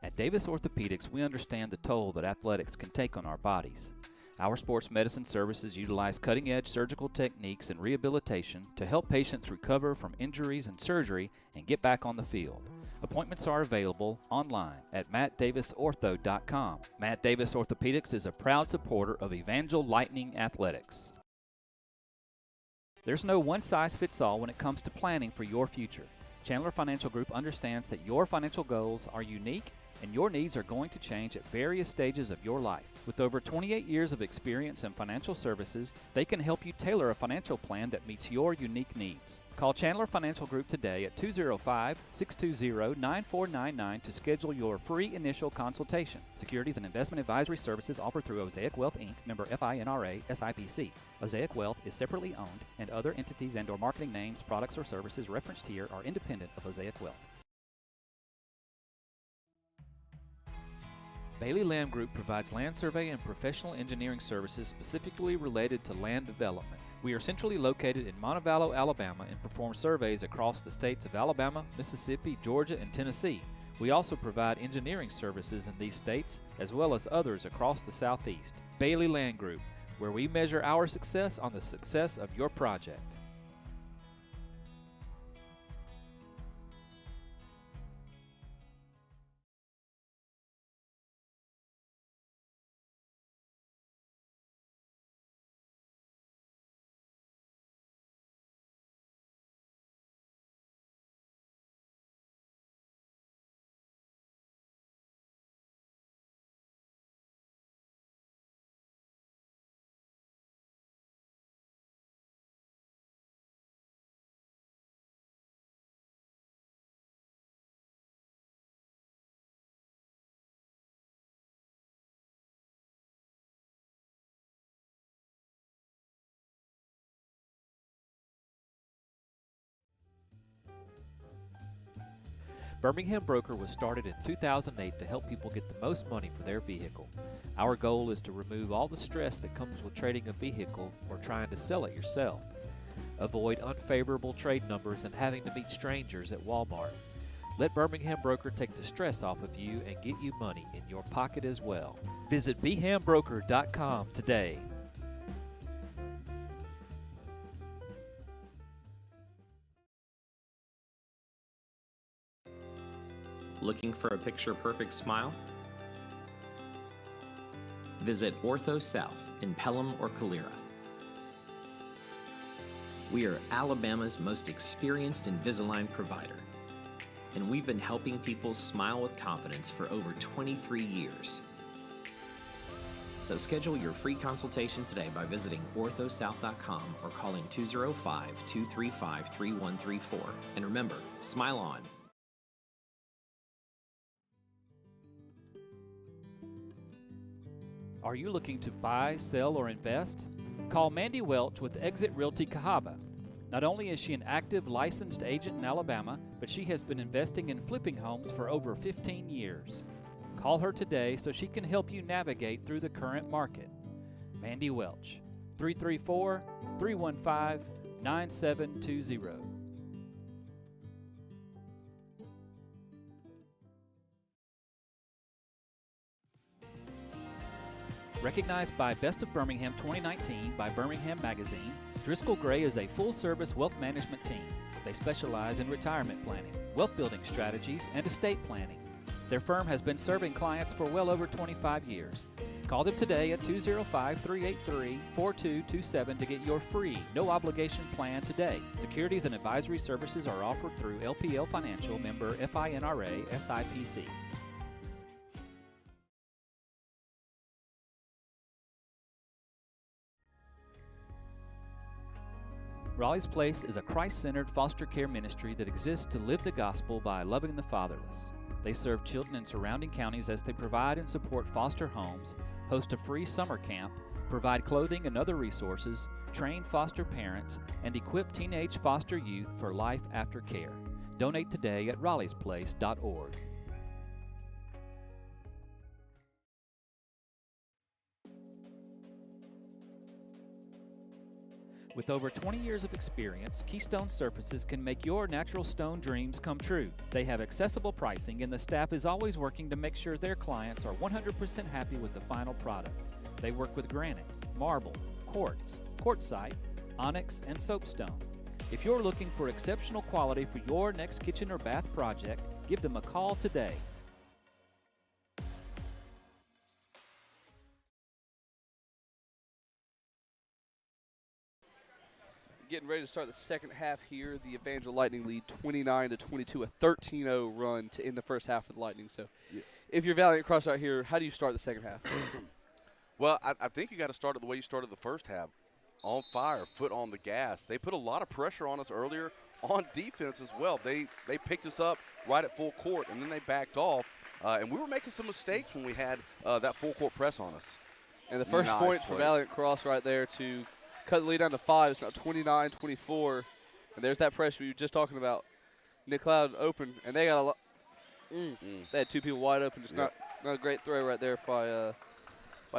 At Davis Orthopedics, we understand the toll that athletics can take on our bodies. Our sports medicine services utilize cutting-edge surgical techniques and rehabilitation to help patients recover from injuries and surgery and get back on the field. Appointments are available online at mattdavisortho.com. Matt Davis Orthopedics is a proud supporter of Evangel Lightning Athletics. There's no one-size-fits-all when it comes to planning for your future. Chandler Financial Group understands that your financial goals are unique and your needs are going to change at various stages of your life. With over 28 years of experience in financial services, they can help you tailor a financial plan that meets your unique needs. Call Chandler Financial Group today at 205-620-9499 to schedule your free initial consultation. Securities and investment advisory services offered through Osaic Wealth, Inc., member FINRA, SIPC. Osaic Wealth is separately owned, and other entities and/or marketing names, products, or services referenced here are independent of Osaic Wealth. Bailey Land Group provides land survey and professional engineering services specifically related to land development. We are centrally located in Montevallo, Alabama, and perform surveys across the states of Alabama, Mississippi, Georgia, and Tennessee. We also provide engineering services in these states, as well as others across the Southeast. Bailey Land Group, where we measure our success on the success of your project. Birmingham Broker was started in 2008 to help people get the most money for their vehicle. Our goal is to remove all the stress that comes with trading a vehicle or trying to sell it yourself. Avoid unfavorable trade numbers and having to meet strangers at Walmart. Let Birmingham Broker take the stress off of you and get you money in your pocket as well. Visit bhambroker.com today. Looking for a picture-perfect smile? Visit Ortho South in Pelham or Calera. We are Alabama's most experienced Invisalign provider, and we've been helping people smile with confidence for over 23 years. So schedule your free consultation today by visiting orthosouth.com or calling 205-235-3134. And remember, smile on. Are you looking to buy, sell, or invest? Call Mandy Welch with Exit Realty Cahaba. Not only is she an active licensed agent in Alabama, but she has been investing in flipping homes for over 15 years. Call her today so she can help you navigate through the current market. Mandy Welch, 334-315-9720. Recognized by Best of Birmingham 2019 by Birmingham Magazine, Driscoll Gray is a full-service wealth management team. They specialize in retirement planning, wealth building strategies, and estate planning. Their firm has been serving clients for well over 25 years. Call them today at 205-383-4227 to get your free, no-obligation plan today. Securities and advisory services are offered through LPL Financial, member FINRA, SIPC. Raleigh's Place is a Christ-centered foster care ministry that exists to live the gospel by loving the fatherless. They serve children in surrounding counties as they provide and support foster homes, host a free summer camp, provide clothing and other resources, train foster parents, and equip teenage foster youth for life after care. Donate today at raleighsplace.org. With over 20 years of experience, Keystone Surfaces can make your natural stone dreams come true. They have accessible pricing, and the staff is always working to make sure their clients are 100% happy with the final product. They work with granite, marble, quartz, quartzite, onyx, and soapstone. If you're looking for exceptional quality for your next kitchen or bath project, give them a call today. Getting ready to start the second half here. The Evangel Lightning lead 29-22, a 13-0 run to end the first half of the Lightning. So if you're Valiant Cross out here, how do you start the second half? Well, I think you got to start it the way you started the first half. On fire, foot on the gas. They put a lot of pressure on us earlier on defense as well. They picked us up right at full court, and then they backed off. And we were making some mistakes when we had that full court press on us. And the first points for Valiant Cross right there to cut the lead down to 5. It's now 29-24. And there's that pressure we were just talking about. Nick Cloud open, and they got a lot. They had two people wide open. Just not a great throw right there by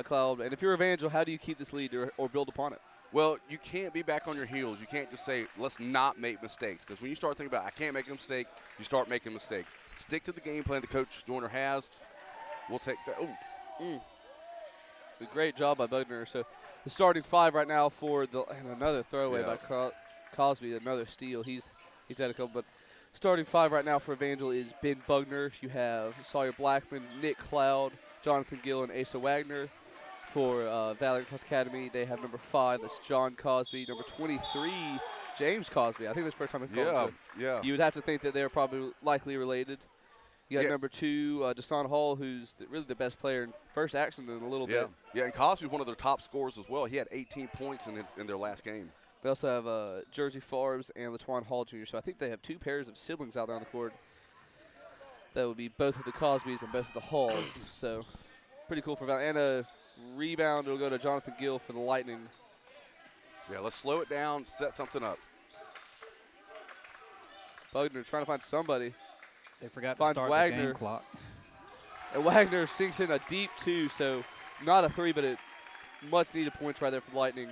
Cloud. And if you're Evangel, how do you keep this lead or build upon it? Well, you can't be back on your heels. You can't just say, let's not make mistakes. Because when you start thinking about, I can't make a mistake, you start making mistakes. Stick to the game plan the coach Joyner has. We'll take that. A great job by Bugner. So the starting 5 right now and another throwaway by Cosby, another steal. He's had a couple, but starting 5 right now for Evangel is Ben Bugner. You have Sawyer Blackman, Nick Cloud, Jonathan Gill, and Asa Wagner. For Valiant Cross Academy, they have number 5, that's John Cosby. Number 23, James Cosby. I think that's the first time I called him. So you would have to think that they're probably likely related. You got number 2, Deshaun Hall, who's really the best player in first action in a little bit. Yeah, and Cosby's one of their top scorers as well. He had 18 points in their last game. They also have Jersey Farbs and LaTwan Hall Jr., so I think they have 2 pairs of siblings out there on the court. That would be both of the Cosbys and both of the Halls. So pretty cool for Valiant. And a rebound will go to Jonathan Gill for the Lightning. Yeah, let's slow it down, set something up. Bugner trying to find somebody. They forgot to Finds start Wagner. the game clock. And Wagner sinks in a deep 2, so not a 3, but a much-needed points right there for the Lightning.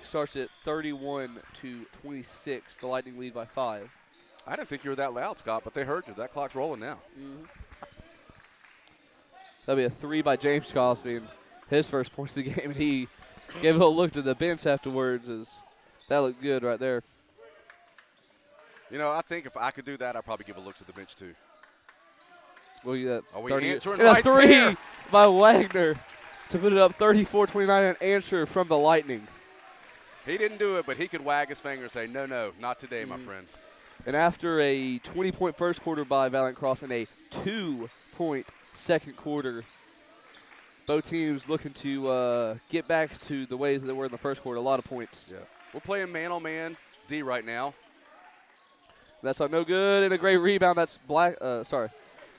Starts at 31-26. The Lightning lead by 5. I didn't think you were that loud, Scott, but they heard you. That clock's rolling now. That'll be a 3 by James Cosby, and his first points of the game. And he gave a little look to the bench afterwards. As that looked good right there. You know, I think if I could do that, I'd probably give a look to the bench too. Well, you Are we 30 answering and right a 3 there? by Wagner to put it up 34-29. An answer from the Lightning. He didn't do it, but he could wag his finger and say, no, not today, my friend. And after a 20-point first quarter by Valiant Cross and a 2-point second quarter, both teams looking to get back to the ways that they were in the first quarter. A lot of points. Yeah, we're playing man-on-man D right now. That's no good, and a great rebound. That's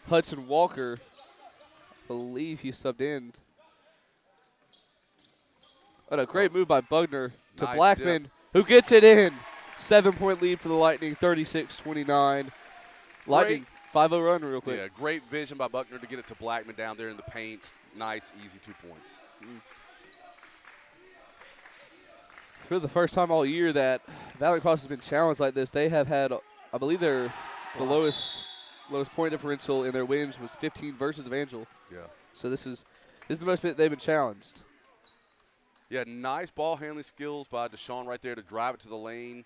Hudson Walker. I believe he subbed in. And a great move by Bugner to Nice Blackman, dip. who gets it in. 7-point lead for the Lightning, 36-29. Lightning, 5-0 run real quick. Yeah, great vision by Buckner to get it to Blackman down there in the paint. Nice, easy 2 points. For the first time all year that Valiant Cross has been challenged like this, they have had, I believe, the lowest point differential in their wins was 15 versus Evangel. Yeah. So this is the most they've been challenged. Yeah, nice ball handling skills by Deshaun right there to drive it to the lane.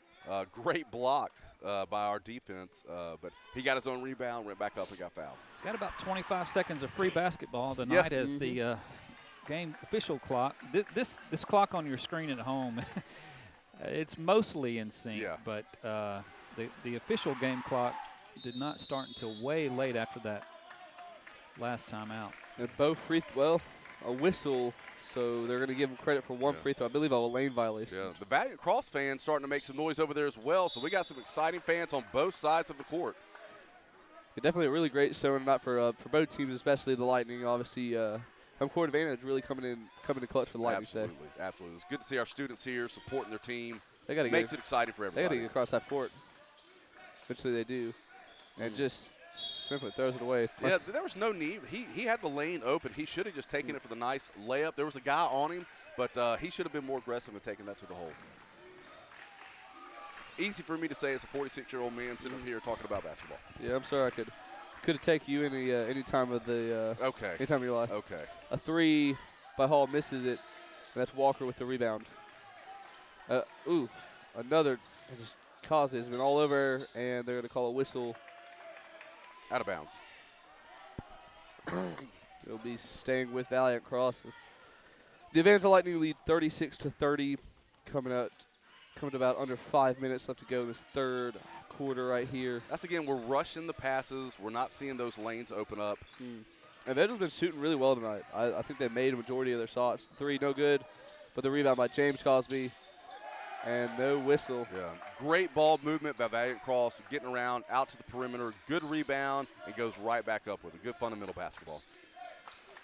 Great block by our defense, but he got his own rebound, went back up and got fouled. Got about 25 seconds of free basketball tonight as the game official clock. This clock on your screen at home, it's mostly in sync, but the official game clock did not start until way late after that last time out. And both a whistle, so they're going to give them credit for one free throw. I believe a lane violation. Yeah, the Valiant Cross fans starting to make some noise over there as well, so we got some exciting fans on both sides of the court. Definitely a really great showing tonight for both teams, especially the Lightning. Obviously, home court advantage really coming to clutch for the Lightning today. Absolutely. It's good to see our students here supporting their team. They got to makes it exciting for everybody. They got to get across half court. Eventually they do, and just simply throws it away. Yeah, there was no need. He had the lane open. He should have just taken it for the nice layup. There was a guy on him, but he should have been more aggressive in taking that to the hole. Easy for me to say as a 46-year-old man sitting up here talking about basketball. Yeah, I'm sorry I could have taken you any time of the any time of your life. Okay. A 3 by Hall misses it, and that's Walker with the rebound. Another just caused it. It's been all over, and they're going to call a whistle. Out of bounds. It'll be staying with Valiant Cross. The Evangel Lightning lead 36-30, coming to about under 5 minutes left to go in this third quarter right here. That's again, we're rushing the passes. We're not seeing those lanes open up. Evangel's been shooting really well tonight. I think they made a majority of their shots. 3 no good, but the rebound by James Cosby. And no whistle. Yeah, great ball movement by Valiant Cross, getting around, out to the perimeter, good rebound, and goes right back up with a good fundamental basketball.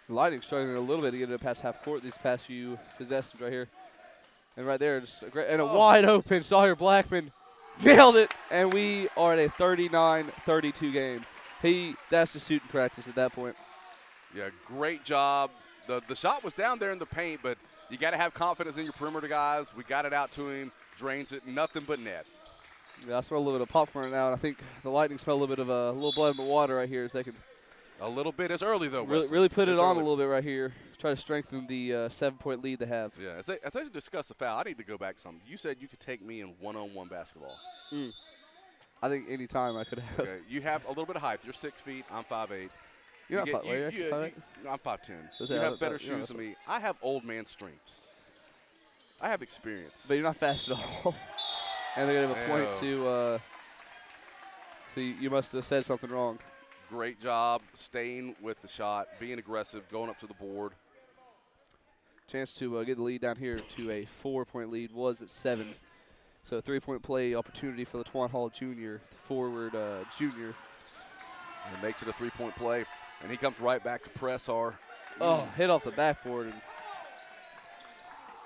Lightning struggling a little bit to get it past half court these past few possessions right here. And right there, just a wide open Sawyer Blackman nailed it, and we are at a 39-32 game. That's the shooting practice at that point. Yeah, great job. The shot was down there in the paint, but you got to have confidence in your perimeter guys. We got it out to him, drains it, nothing but net. Yeah, I smell a little bit of popcorn now, and I think the Lightning smell a little bit of a little blood in the water right here as they can. A little bit. It's early, though. Really put it on a little bit right here. Try to strengthen the 7-point lead they have. Yeah, as I discussed the foul, I need to go back to something. You said you could take me in one-on-one basketball. I think any time I could have. Okay, you have a little bit of height. You're 6 feet. I'm 5'8". You're not 5'8". I'm 5'10". You have better shoes than me. I have old man strength. I have experience. But you're not fast at all. And they're going to have a point to so you must have said something wrong. Great job staying with the shot, being aggressive, going up to the board. Chance to get the lead down here to a 4-point lead was at 7. So a 3-point play opportunity for Laquan Hall Jr., the forward junior. And it makes it a 3-point play. And he comes right back to press our. Hit off the backboard. And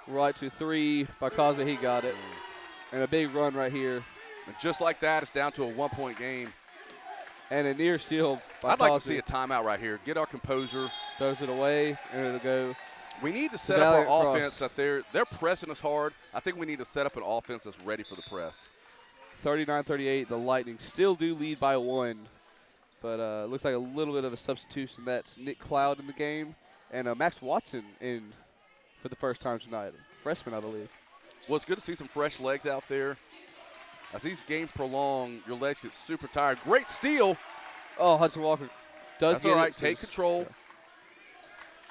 right to 3 by Cosby. He got it. And a big run right here. And just like that, it's down to a 1-point game. And a near steal by I'd like to Cosby. see a timeout right here. Get our composure. Throws it away, and it'll go. We need to set up Valiant our cross. offense that they're pressing us hard. I think we need to set up an offense that's ready for the press. 39-38, the Lightning still do lead by 1. But looks like a little bit of a substitution. That's Nick Cloud in the game. And Max Watson in for the first time tonight. Freshman, I believe. Well, it's good to see some fresh legs out there. As these games prolong, your legs get super tired. Great steal. Oh, Hudson Walker does That's get all right. it. Take control. Yeah.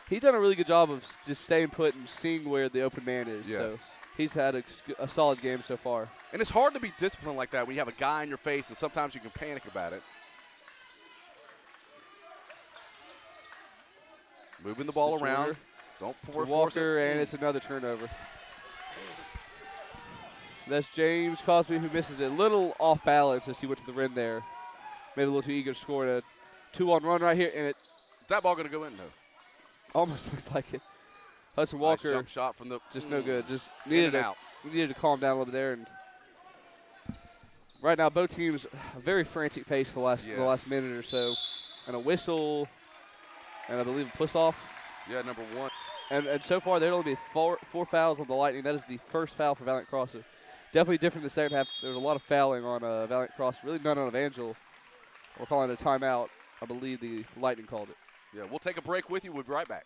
He's done a really good job of just staying put and seeing where the open man is. Yes. So he's had a solid game so far. And it's hard to be disciplined like that when you have a guy in your face, and sometimes you can panic about it. Moving the ball around. Don't force Walker, it. and it's another turnover. That's James Cosby who misses it. A little off balance as he went to the rim there. Maybe a little too eager to score a 2-on-1 right here, and it That ball going to go in, though. almost looked like it. Hudson Nice Walker jump shot from the just no good. Just in needed and out. needed to calm down a little bit there. And right now, both teams a very frantic pace the last minute or so, and a whistle, and I believe a push off. Yeah, number 1. And so far, there'll only be four fouls on the Lightning. That is the first foul for Valiant Cross. So definitely different in the second half. There was a lot of fouling on Valiant Cross. Really none on Evangel. We're calling it a timeout. I believe the Lightning called it. Yeah, we'll take a break with you. We'll be right back.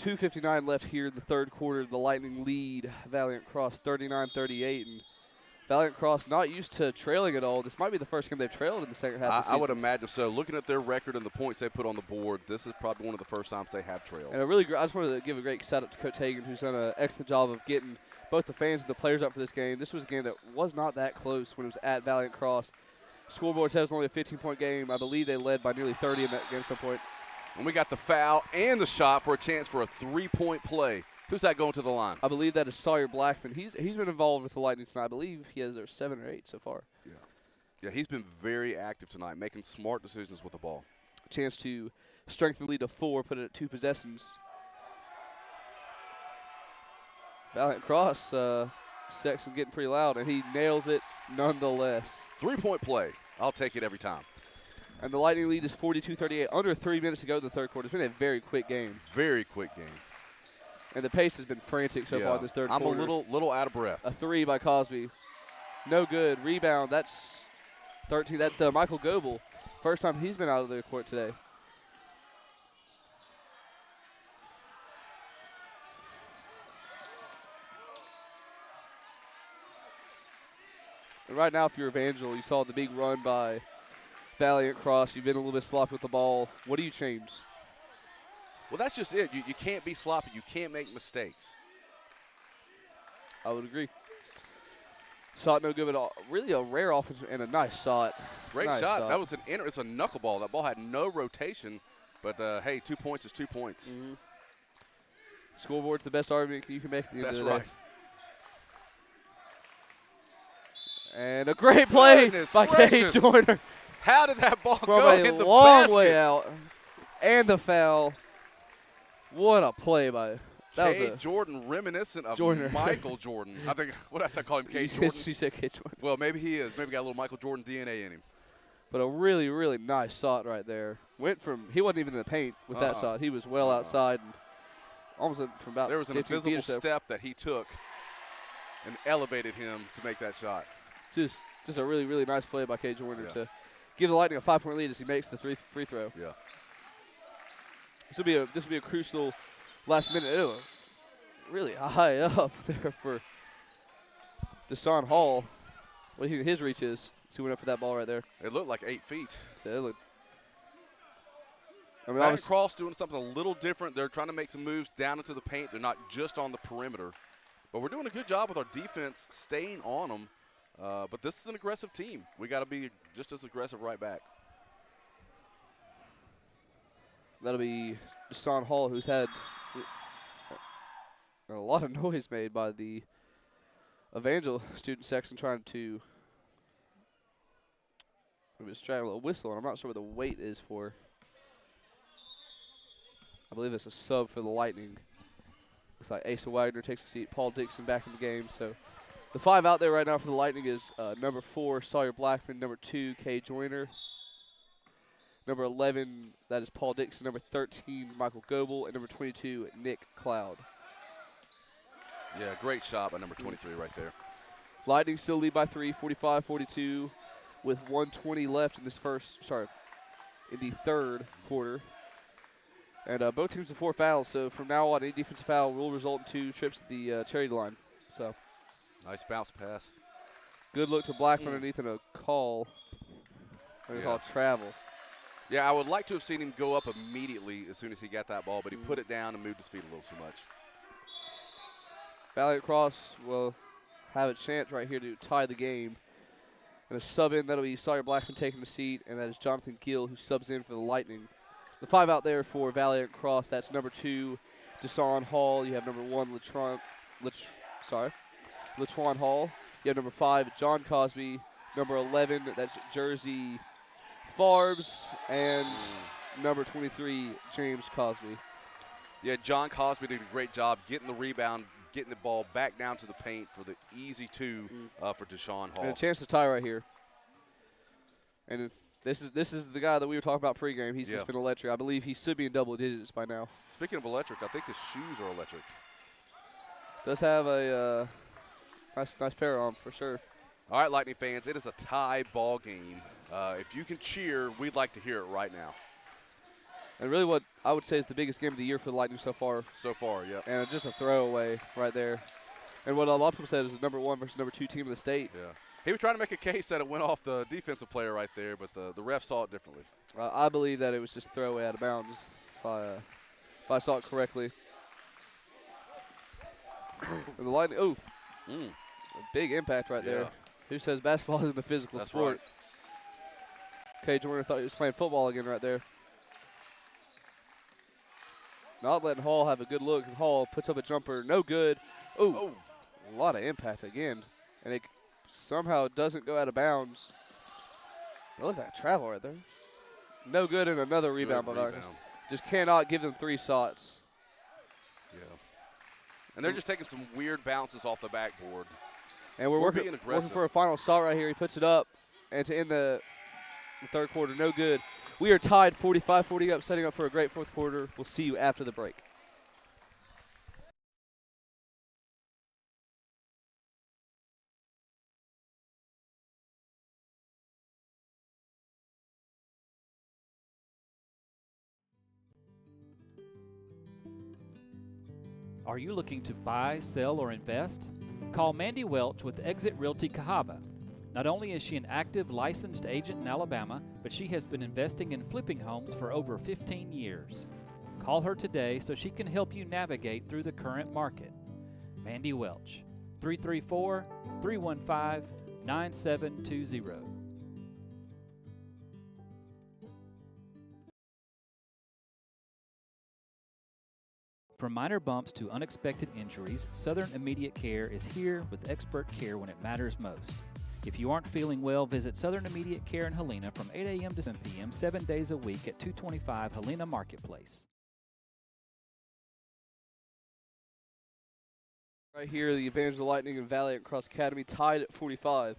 .2:59 left here in the third quarter. The Lightning lead Valiant Cross 39-38. And Valiant Cross not used to trailing at all. This might be the first game they've trailed in the second half of the season. I would imagine so. Looking at their record and the points they put on the board, this is probably one of the first times they have trailed. And I just wanted to give a great shout out to Coach Hagan, who's done an excellent job of getting both the fans and the players up for this game. This was a game that was not that close when it was at Valiant Cross. Scoreboard says it was only a 15-point game. I believe they led by nearly 30 in that game at some point. And we got the foul and the shot for a chance for a 3-point play. Who's that going to the line? I believe that is Sawyer Blackman. He's been involved with the Lightning tonight. I believe he has their 7 or 8 so far. Yeah, he's been very active tonight, making smart decisions with the ball. Chance to strengthen the lead to 4, put it at 2 possessions. Valiant Cross, Sexton getting pretty loud, and he nails it nonetheless. 3-point play. I'll take it every time. And the Lightning lead is 42-38. Under 3 minutes to go in the third quarter. It's been a very quick game. Very quick game. And the pace has been frantic so far in this third quarter. I'm a little out of breath. A 3 by Cosby. No good. Rebound. That's 13. That's Michael Goebel. First time he's been out of the court today. And right now, if you're Evangel, you saw the big run by Valiant Cross. You've been a little bit sloppy with the ball. What do you change? Well, that's just it. You can't be sloppy. You can't make mistakes. I would agree. Shot no good at all. Really a rare offense and a nice shot. Great shot. That was it's a knuckleball. That ball had no rotation, but hey, 2 points is 2 points. Mm-hmm. Scoreboard's the best argument you can make at the end That's of the day. right. And a great play Goodness by Kay gracious. Joyner How did that ball from go a in the long basket? way out. And the foul. What a play by that was Kay a Jordan, reminiscent of Joyner. Michael Jordan. I think what did I call him? Kay Jordan. She said Kay Joyner. Well, maybe he is. Maybe got a little Michael Jordan DNA in him. But a really, really nice shot right there. He wasn't even in the paint with that shot. He was well outside and almost from about There was an 15 feet or invisible so. step that he took and elevated him to make that shot. Just a really, really nice play by Kay Joyner Yeah. to give the Lightning a 5-point lead as he makes the free throw. Yeah. This will be a crucial last minute. Ew, really high up there for Deshaun Hall. What do you think his reach is? He went up for that ball right there. It looked like 8 feet. So it looked. I mean, Valiant Cross doing something a little different. They're trying to make some moves down into the paint. They're not just on the perimeter. But we're doing a good job with our defense staying on them. But this is an aggressive team. We got to be just as aggressive right back. That'll be Deshaun Hall, who's had a lot of noise made by the Evangel student section trying to straddle a whistle, and I'm not sure what the wait is for. I believe it's a sub for the Lightning. Looks like Asa Wagner takes a seat. Paul Dixon back in the game. So the 5 out there right now for the Lightning is number 4, Sawyer Blackman, number 2, Kay Joyner, number 11, that is Paul Dixon, number 13, Michael Goebel, and number 22, Nick Cloud. Yeah, great shot by number 23 right there. Lightning still lead by 3, 45-42, with 1:20 left in in the third quarter. And both teams have 4 fouls, so from now on, any defensive foul will result in 2 trips to the charity line. So, nice bounce pass. Good look to Blackman underneath and a call. Call travel. Yeah, I would like to have seen him go up immediately as soon as he got that ball, but he put it down and moved his feet a little too much. Valiant Cross will have a chance right here to tie the game. And a sub in, that'll be Sawyer Blackman taking the seat, and that is Jonathan Gill who subs in for the Lightning. The 5 out there for Valiant Cross, that's number 2, Deshaun Hall. You have number 1, Latron Hall. You have number 5, John Cosby. Number 11, that's Jersey Farbs. And number 23, James Cosby. Yeah, John Cosby did a great job getting the rebound, getting the ball back down to the paint for the easy 2 for Deshaun Hall. And a chance to tie right here. And this is the guy that we were talking about pregame. He's just been electric. I believe he should be in double digits by now. Speaking of electric, I think his shoes are electric. Does have a nice pair on for sure. All right, Lightning fans, it is a tie ball game. If you can cheer, we'd like to hear it right now. And really what I would say is the biggest game of the year for the Lightning so far. So far, yeah. And just a throwaway right there. And what a lot of people said is the number 1 versus number 2 team in the state. Yeah. He was trying to make a case that it went off the defensive player right there, but the ref saw it differently. I believe that it was just a throwaway out of bounds, if I saw it correctly. And the Lightning, a big impact right there. Who says basketball isn't a physical sport? Right. Kay Joyner thought he was playing football again right there. Not letting Hall have a good look. Hall puts up a jumper, no good. A lot of impact again. And it somehow doesn't go out of bounds. It looks like a travel right there. No good, and another rebound by Darkness. Just cannot give them 3 shots. Yeah. And they're just taking some weird bounces off the backboard. And we're working for a final shot right here. He puts it up, and to end the third quarter, no good. We are tied 45-40 up, setting up for a great fourth quarter. We'll see you after the break. Are you looking to buy, sell, or invest? Call Mandy Welch with Exit Realty Cahaba. Not only is she an active licensed agent in Alabama, but she has been investing in flipping homes for over 15 years. Call her today so she can help you navigate through the current market. Mandy Welch, 334-315-9720. From minor bumps to unexpected injuries, Southern Immediate Care is here with expert care when it matters most. If you aren't feeling well, visit Southern Immediate Care in Helena from 8 a.m. to 7 p.m. 7 days a week at 225 Helena Marketplace. Right here, the Evangel Lightning and Valiant Cross Academy tied at 45.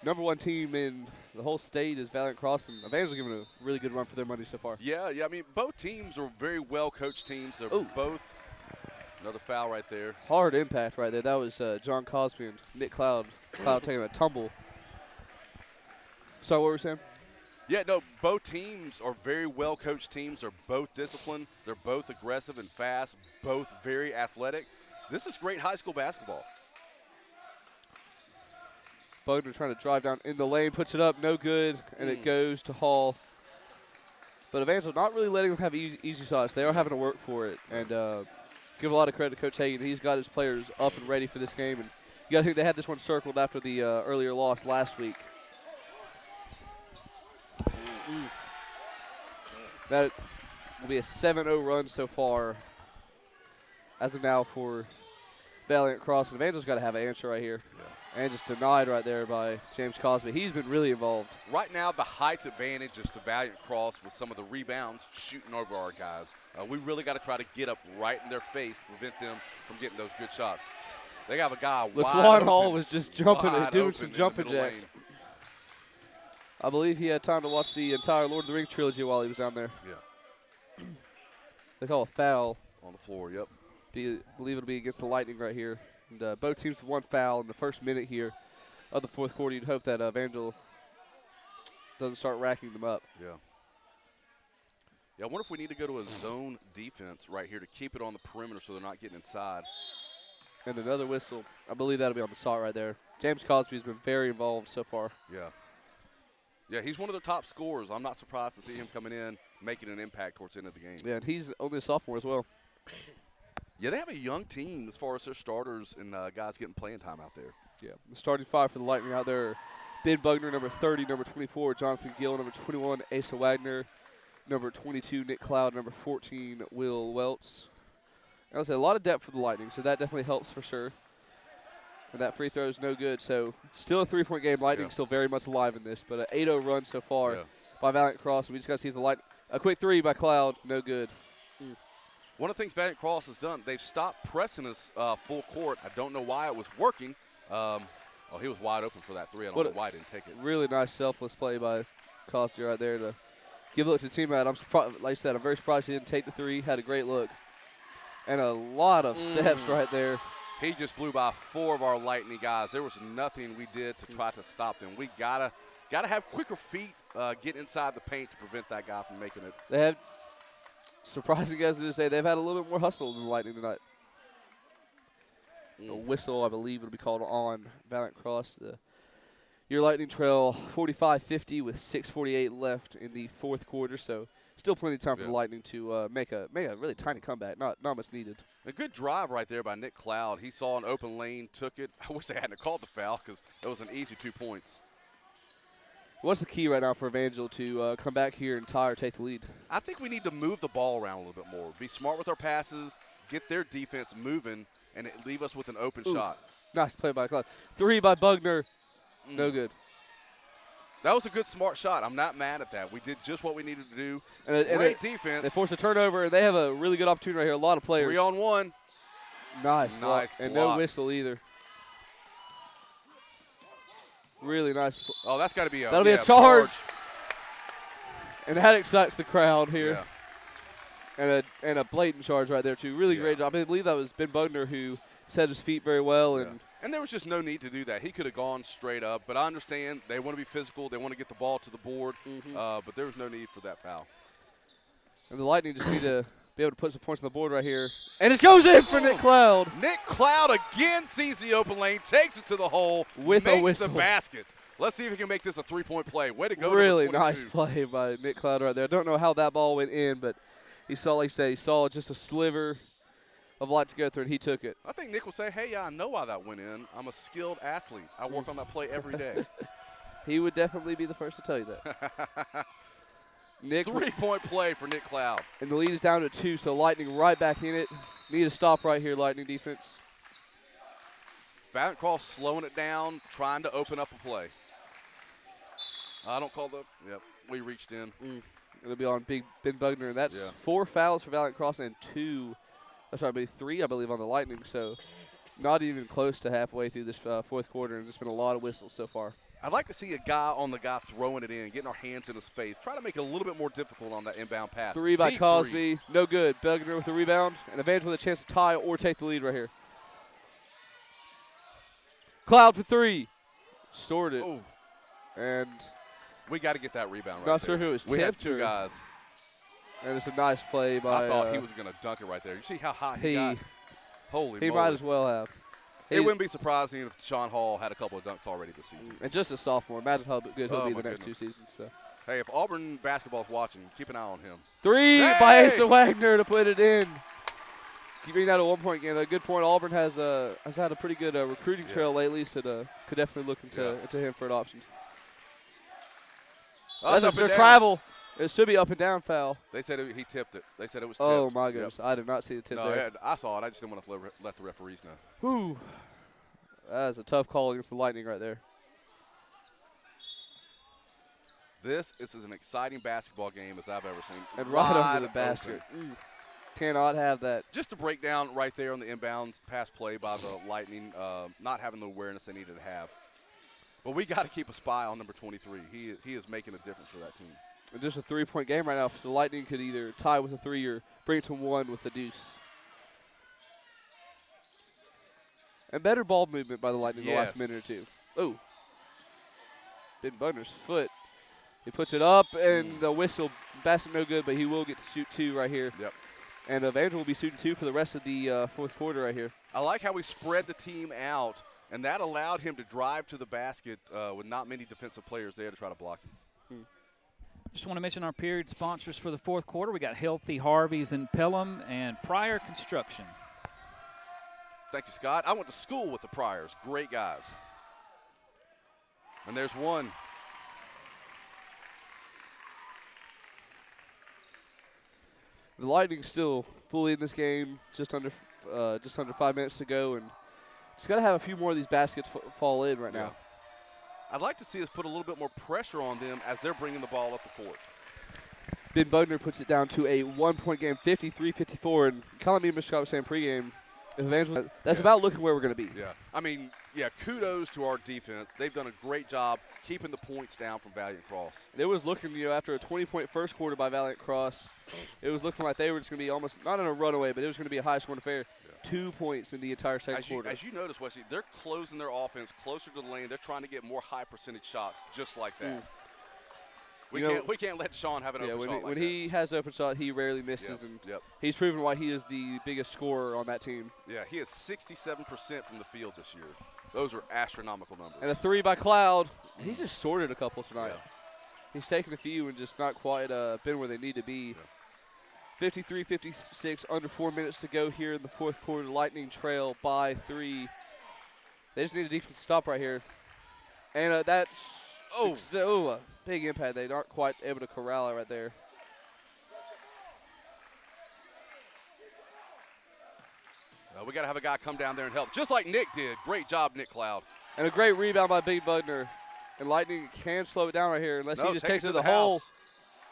Number 1 team in the whole state is Valiant Cross, and Evangel giving a really good run for their money so far. Yeah. I mean, both teams are very well-coached teams. They're both. Another foul right there. Hard impact right there. That was John Cosby and Nick Cloud. Cloud taking a tumble. So what were we saying? Yeah, no, both teams are very well-coached teams. They're both disciplined. They're both aggressive and fast, both very athletic. This is great high school basketball. Bogner trying to drive down in the lane, puts it up, no good, and it goes to Hall. But Evangel not really letting them have easy shots. They are having to work for it. And give a lot of credit to Coach Hagan. He's got his players up and ready for this game. And you got to think they had this one circled after the earlier loss last week. That will be a 7-0 run so far as of now for Valiant Cross. And Evangel's got to have an answer right here. Yeah. And just denied right there by James Cosby. He's been really involved. Right now, the height advantage is to Valiant Cross with some of the rebounds shooting over our guys. We really got to try to get up right in their face to prevent them from getting those good shots. They have a guy Laquan Hall was just jumping and doing open some in the jumping middle jacks. lane. I believe he had time to watch the entire Lord of the Rings trilogy while he was down there. Yeah. They call a foul. On the floor, yep. Believe it'll be against the Lightning right here. And both teams with one foul in the first minute here of the fourth quarter. You'd hope that Evangel doesn't start racking them up. Yeah. Yeah, I wonder if we need to go to a zone defense right here to keep it on the perimeter so they're not getting inside. And another whistle. I believe that'll be on the shot right there. James Cosby's been very involved so far. Yeah. Yeah, he's one of their top scorers. I'm not surprised to see him coming in, making an impact towards the end of the game. Yeah, and he's only a sophomore as well. Yeah, they have a young team as far as their starters and guys getting playing time out there. Yeah, the starting five for the Lightning out there: Ben Bugner, number 30, number 24, Jonathan Gill, number 21, Asa Wagner, number 22, Nick Cloud, number 14, Will Welts. I would say a lot of depth for the Lightning, so that definitely helps for sure. And that free throw is no good, so still a three-point game. Lightning still very much alive in this, but an 8-0 run so far by Valiant Cross. We just got to see the Lightning. A quick three by Cloud, no good. One of the things Valiant Cross has done, they've stopped pressing us full court. I don't know why it was working. He was wide open for that three. I don't know why he didn't take it. Really nice selfless play by Costi right there to give a look to the teammate. I'm surprised, like I said, I'm very surprised he didn't take the three. Had a great look. And a lot of steps right there. He just blew by 4 of our Lightning guys. There was nothing we did to try to stop them. We gotta have quicker feet, get inside the paint to prevent that guy from making it. They have, surprising guys to say, they've had a little bit more hustle than the Lightning tonight. A whistle, I believe, will be called on Valiant Cross. Your Lightning trail 45-50 with 6:48 left in the fourth quarter, so still plenty of time for the Lightning to make a really tiny comeback. Not much needed. A good drive right there by Nick Cloud. He saw an open lane, took it. I wish they hadn't called the foul because it was an easy 2 points. What's the key right now for Evangel to come back here and tie or take the lead? I think we need to move the ball around a little bit more. Be smart with our passes, get their defense moving, and leave us with an open shot. Nice play by Cloud. Three by Bugner. No good. That was a good, smart shot. I'm not mad at that. We did just what we needed to do. And Great defense. They forced a turnover, and they have a really good opportunity right here. A lot of players. 3-on-1. Nice block. And no whistle either. Really nice. Oh, that's got to be a That'll be a charge. And that excites the crowd here. Yeah. And a blatant charge right there, too. Really great job. I believe that was Ben Bugner who set his feet very well. And there was just no need to do that. He could have gone straight up. But I understand they want to be physical. They want to get the ball to the board. But there was no need for that foul. And the Lightning just need to be able to put some points on the board right here. And it goes in for Nick Cloud. Nick Cloud again sees the open lane, takes it to the hole, with makes a whistle. the basket. Let's see if he can make this a three-point play. Way to go, really nice play by Nick Cloud right there. I don't know how that ball went in, but he saw, like you say, he saw just a sliver of light to go through, and he took it. I think Nick will say, hey, I know why that went in. I'm a skilled athlete. I work on that play every day. He would definitely be the first to tell you that. Nick, 3-point play for Nick Cloud. And the lead is down to 2, so Lightning right back in it. Need a stop right here, Lightning defense. Valiant Cross slowing it down, trying to open up a play. I don't call the – yep, we reached in. It'll be on Big Ben Bugner, and that's 4 fouls for Valiant Cross and 2 – that's right, 3, I believe, on the Lightning. So not even close to halfway through this fourth quarter, and there's been a lot of whistles so far. I'd like to see a guy on the guy throwing it in, getting our hands in his face. Try to make it a little bit more difficult on that inbound pass. 3 by Deep Cosby. 3. No good. Bugner with the rebound, and Evangel with a chance to tie or take the lead right here. Cloud for 3. Sorted. Oh. And We got to get that rebound right Not there. sure who it was We had tipped two or- guys. And it's a nice play by. I thought he was going to dunk it right there. You see how hot he got? Holy He moly. might as well have. It wouldn't be surprising if Sean Hall had a couple of dunks already this season. And just a sophomore. Imagine how good he'll Oh, be my the next 2 goodness. seasons. So. Hey, if Auburn basketball's watching, keep an eye on him. 3 Hey! by Asa Wagner to put it in. Keeping that a 1-point game. A good point. Auburn has had a pretty good recruiting trail lately, so could definitely look into him for an option. That's up That's a and down. travel. It should be up and down foul. They said he tipped it. They said it was tipped. Oh, my Yep. goodness. I did not see the tip No, there. yeah, I saw it. I just didn't want to let the referees know. Whew. That is a tough call against the Lightning right there. This is as an exciting basketball game as I've ever seen. And right Wide under the open. basket. Cannot have that. Just to break down right there on the inbounds pass play by the Lightning, not having the awareness they needed to have. But we got to keep a spy on number 23. He is making a difference for that team. And just a 3-point game right now. So the Lightning could either tie with a 3 or bring it to 1 with the deuce. And better ball movement by the Lightning the last minute or two. Oh. Ben Butner's foot. He puts it up, and the whistle. Basket no good, but he will get to shoot 2 right here. Yep. And Evangel will be shooting 2 for the rest of the fourth quarter right here. I like how we spread the team out, and that allowed him to drive to the basket with not many defensive players there to try to block him. Just want to mention our period sponsors for the fourth quarter. We got Healthy Harvey's in Pelham and Pryor Construction. Thank you, Scott. I went to school with the Pryors. Great guys. And there's one. The Lightning still fully in this game, just under 5 minutes to go, and just got to have a few more of these baskets fall in right now. I'd like to see us put a little bit more pressure on them as they're bringing the ball up the court. Ben Bugner puts it down to a 1-point game, 53-54, and calling me Mr. Scott was saying pregame, Evangel, that's about looking where we're going to be. Yeah. I mean, kudos to our defense. They've done a great job keeping the points down from Valiant Cross. And it was looking, after a 20-point first quarter by Valiant Cross, it was looking like they were just going to be almost, not in a runaway, but it was going to be a high-scoring affair. 2 points in the entire second quarter. As you notice, Wesley, they're closing their offense closer to the lane. They're trying to get more high-percentage shots just like that. We can't let Sean have an open shot like when that. he has open shot, he rarely misses, and he's proven why he is the biggest scorer on that team. Yeah, he is 67% from the field this year. Those are astronomical numbers. And a 3 by Cloud. He's just sorted a couple tonight. Yeah. He's taken a few and just not quite been where they need to be. Yeah. 53-56, under 4 minutes to go here in the fourth quarter. Lightning trail by 3. They just need a defense to stop right here. And that's a big impact. They aren't quite able to corral it right there. We got to have a guy come down there and help, just like Nick did. Great job, Nick Cloud. And a great rebound by Big Bugner. And Lightning can slow it down right here unless he just takes it to the hole.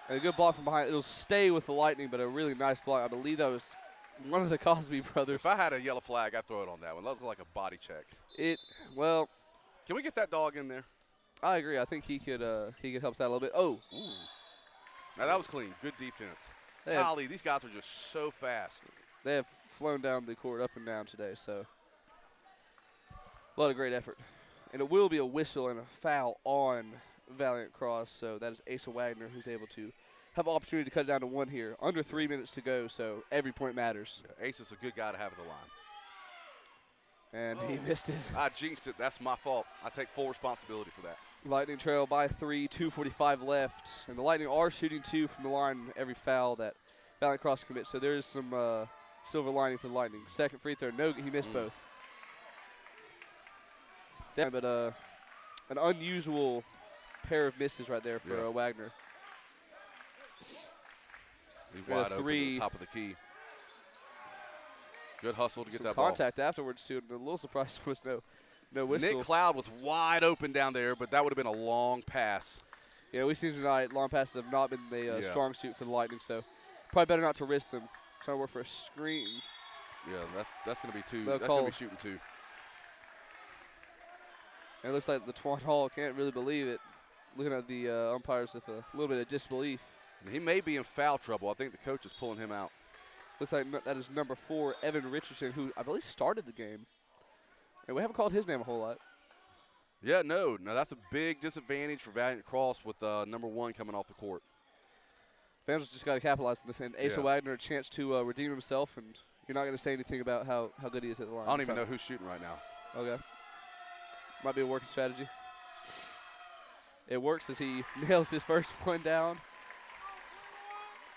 And a good block from behind. It'll stay with the Lightning, but a really nice block. I believe that was one of the Cosby brothers. If I had a yellow flag, I'd throw it on that one. That was like a body check. Can we get that dog in there? I agree. I think he could help us out a little bit. Oh. Ooh. Now that was clean. Good defense. Golly, these guys are just so fast. They have flown down the court up and down today, so a lot of great effort. And it will be a whistle and a foul on Valiant Cross, so that is Asa Wagner who's able to have an opportunity to cut it down to 1 here. Under 3 minutes to go, so every point matters. Yeah, Ace is a good guy to have at the line. And he missed it. I jinxed it. That's my fault. I take full responsibility for that. Lightning trail by 3, 2:45 left. And the Lightning are shooting 2 from the line every foul that Valiant Cross commits, so there is some silver lining for the Lightning. Second free throw, no, he missed both. But an unusual pair of misses right there for Wagner. He's wide open at the top of the key. Good hustle to get that ball. Contact afterwards, too. And a little surprised there was no whistle. Nick Cloud was wide open down there, but that would have been a long pass. Yeah, we've seen tonight long passes have not been the strong suit for the Lightning, so probably better not to risk them. Trying to work for a screen. Yeah, that's going to be 2. That's going to be shooting 2. And it looks like the Twan Hall can't really believe it. Looking at the umpires with a little bit of disbelief. He may be in foul trouble. I think the coach is pulling him out. Looks like that is number 4, Evan Richardson, who I believe started the game. And we haven't called his name a whole lot. Yeah, no, that's a big disadvantage for Valiant Cross with number 1 coming off the court. Evangel's just got to capitalize on this. And Asa Yeah. Wagner a chance to redeem himself, and you're not going to say anything about how good he is at the line. I don't even know who's shooting right now. Okay. Might be a working strategy. It works as he nails his first one down.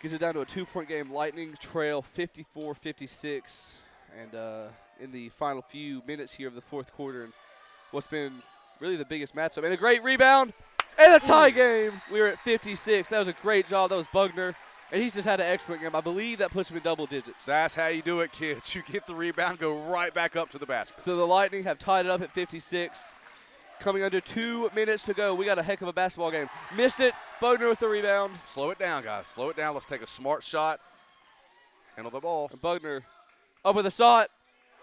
Gets it down to a 2-point game. Lightning trail 54-56. And in the final few minutes here of the fourth quarter, and what's been really the biggest matchup. And a great rebound. And a tie game. We were at 56. That was a great job. That was Bugner. And he's just had an excellent game. I believe that puts him in double digits. That's how you do it, kids. You get the rebound, go right back up to the basket. So the Lightning have tied it up at 56. Coming under 2 minutes to go. We got a heck of a basketball game. Missed it. Bugner with the rebound. Slow it down, guys. Slow it down. Let's take a smart shot. Handle the ball. And Bugner up with a shot.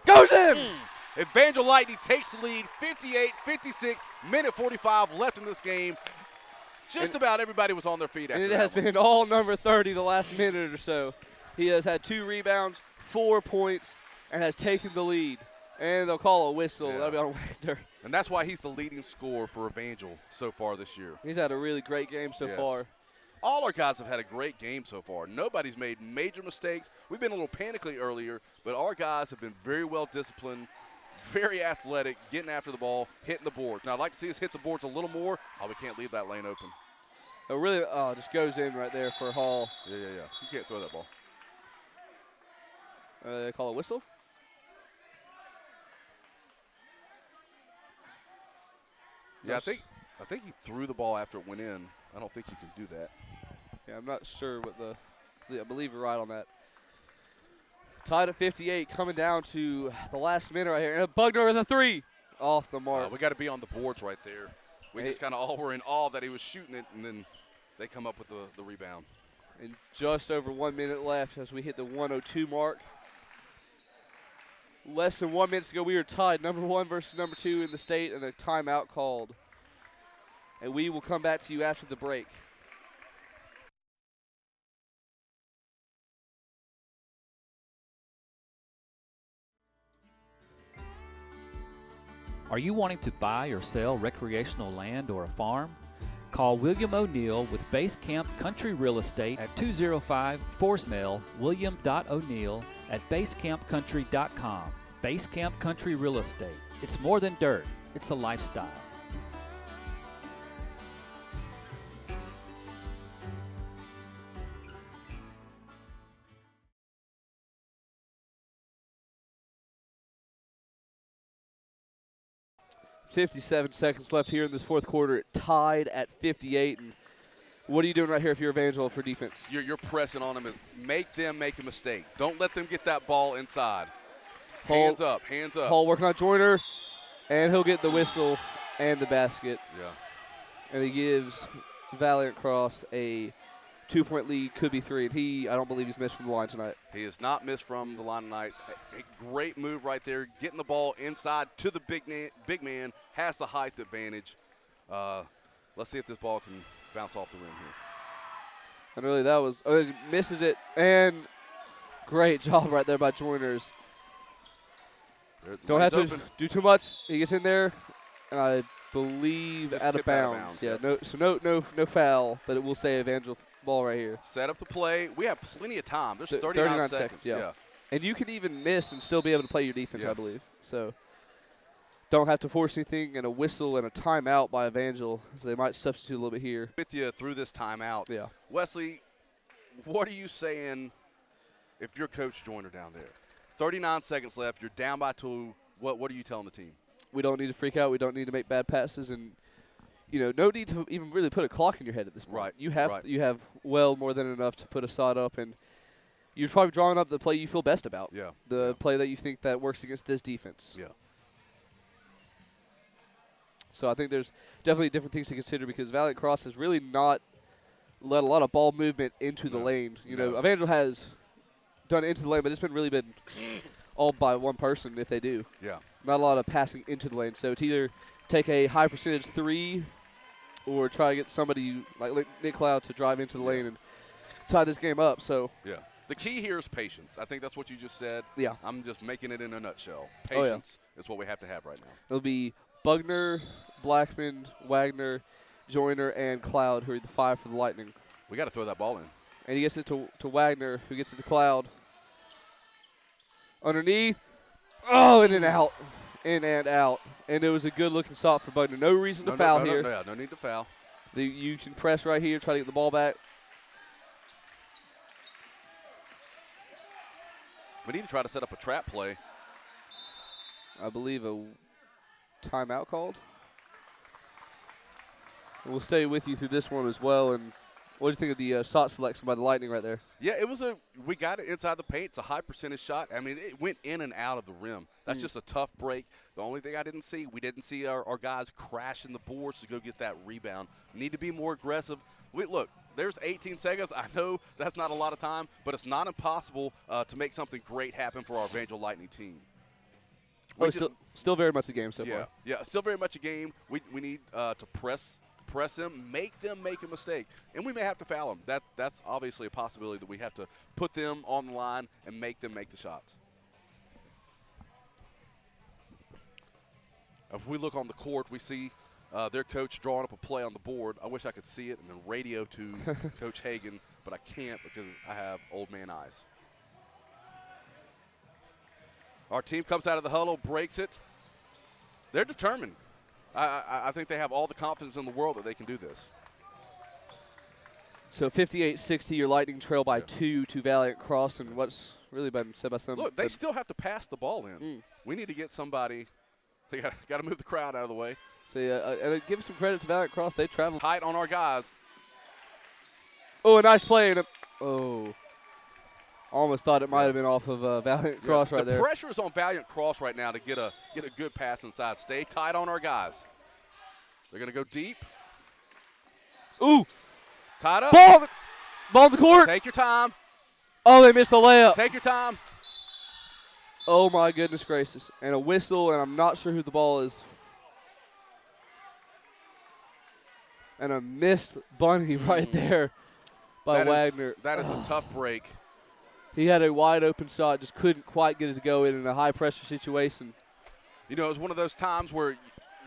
Goes in! Evangel Lightning takes the lead, 58-56, minute 45 left in this game. Just about everybody was on their feet after And it that has one. been all number 30 the last minute or so. He has had 2 rebounds, 4 points, and has taken the lead. And they'll call a whistle. Yeah. That'll be on Wagner. And that's why he's the leading scorer for Evangel so far this year. He's had a really great game so Yes. far. All our guys have had a great game so far. Nobody's made major mistakes. We've been a little panicky earlier, but our guys have been very well disciplined, very athletic, getting after the ball, hitting the boards. Now, I'd like to see us hit the boards a little more. Oh, we can't leave that lane open. It really just goes in right there for Hall. Yeah. You can't throw that ball. They call a whistle? Yeah, I think he threw the ball after it went in. I don't think you can do that. Yeah, I'm not sure what I believe you're right on that. Tied at 58, coming down to the last minute right here. And Bugner with a 3 off the mark. We got to be on the boards right there. We just kind of all were in awe that he was shooting it, and then they come up with the rebound. And just over 1 minute left as we hit the 102 mark. Less than 1 minute to go, we were tied, number 1 versus number 2 in the state, and a timeout called. And we will come back to you after the break. Are you wanting to buy or sell recreational land or a farm? Call William O'Neill with Base Camp Country Real Estate at 205-4 William.O'Neill at basecampcountry.com. Base Camp Country Real Estate. It's more than dirt, it's a lifestyle. .57 seconds left here in this fourth quarter. Tied at 58. And what are you doing right here if you're Evangel for defense? You're pressing on them and make them make a mistake. Don't let them get that ball inside. Hall, Hands up, hands up. Hall working on Joyner, and he'll get the whistle and the basket. Yeah. And he gives Valiant Cross a 2-point lead, could be 3. And I don't believe he's missed from the line tonight. He has not missed from the line tonight. A great move right there, getting the ball inside to the big man, has the height advantage. Let's see if this ball can bounce off the rim here. And really that was, misses it, and great job right there by Joyners. Don't have to do too much. He gets in there, and I believe Just out of tipped out of bounds. bounds, Yeah, no foul, but it will say Evangel ball right here. Set up the play. We have plenty of time. There's 39 seconds. yeah. And you can even miss and still be able to play your defense, I Yes. believe. So don't have to force anything, and a whistle and a timeout by Evangel, so they might substitute a little bit here. With you through this timeout. Yeah. Wesley, what are you saying if you're Coach Joyner down there? 39 seconds left. You're down by 2. What are you telling the team? We don't need to freak out. We don't need to make bad passes, and no need to even really put a clock in your head at this point. Right. You have well more than enough to put a shot up, and you're probably drawing up the play you feel best about. Yeah. The play that you think that works against this defense. Yeah. So I think there's definitely different things to consider because Valiant Cross has really not let a lot of ball movement into the lane. Evangel has done it into the lane, but it's really been all by one person if they do. Yeah. Not a lot of passing into the lane. So it's either take a high percentage 3 or try to get somebody like Nick Cloud to drive into the lane and tie this game up. So Yeah. The key here is patience. I think that's what you just said. Yeah. I'm just making it in a nutshell. Oh, yeah. Patience is what we have to have right now. it'll be Bugner, Blackman, Wagner, Joyner, and Cloud, who are the 5 for the Lightning. We got to throw that ball in. And he gets it to Wagner, who gets it to Cloud. Underneath. Oh, in and out. In and out. And it was a good-looking stop for Bugner. No reason to foul here. No need to foul. You can press right here, try to get the ball back. We need to try to set up a trap play. I believe a timeout called. And we'll stay with you through this one as well. And what do you think of the shot selection by the Lightning right there? Yeah, we got it inside the paint. It's a high percentage shot. I mean, it went in and out of the rim. That's just a tough break. The only thing we didn't see our guys crashing the boards to go get that rebound. Need to be more aggressive. Look, there's 18 seconds. I know that's not a lot of time, but it's not impossible to make something great happen for our Evangel Lightning team. Still very much a game so far. Yeah, still very much a game. We need to press them, make them make a mistake, and we may have to foul them. That's obviously a possibility that we have to put them on the line and make them make the shots. If we look on the court, we see their coach drawing up a play on the board. I wish I could see it and then radio to Coach Hagan, but I can't because I have old man eyes. Our team comes out of the huddle, breaks it. They're determined. I think they have all the confidence in the world that they can do this. So 58-60, your Lightning trail by 2 to Valiant Cross, and what's really been said by some. Look, they still have to pass the ball in. We need to get somebody. They got to move the crowd out of the way. So and give some credit to Valiant Cross. They traveled tight on our guys. Oh, a nice play. Almost thought it might have been off of Valiant Cross right there. The pressure is on Valiant Cross right now to get a good pass inside. Stay tight on our guys. They're going to go deep. Ooh. Tied up. Ball in the court. Take your time. Oh, they missed the layup. Take your time. Oh, my goodness gracious. And a whistle, and I'm not sure who the ball is. And a missed bunny right there by Wagner. That is a tough break. He had a wide open shot, just couldn't quite get it to go in a high pressure situation. You know, it's one of those times where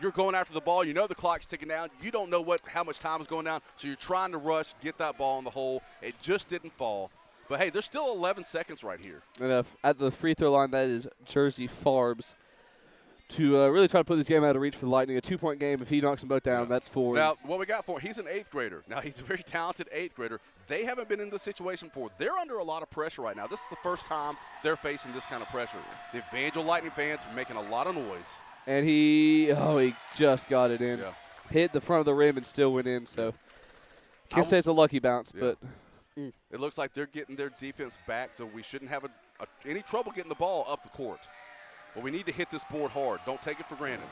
you're going after the ball. You know the clock's ticking down. You don't know how much time is going down, so you're trying to rush, get that ball in the hole. It just didn't fall. But, hey, there's still 11 seconds right here. And at the free throw line, that is Jersey Farbs to really try to put this game out of reach for the Lightning. A 2-point game. If he knocks them both down, that's 4. Now, what we got for him, he's an 8th grader. Now, he's a very talented 8th grader. They haven't been in this situation before. They're under a lot of pressure right now. This is the first time they're facing this kind of pressure. The Evangel Lightning fans are making a lot of noise. And he just got it in. Yeah. Hit the front of the rim and still went in. So, can't say it's a lucky bounce, but. It looks like they're getting their defense back, so we shouldn't have any trouble getting the ball up the court. But we need to hit this board hard. Don't take it for granted.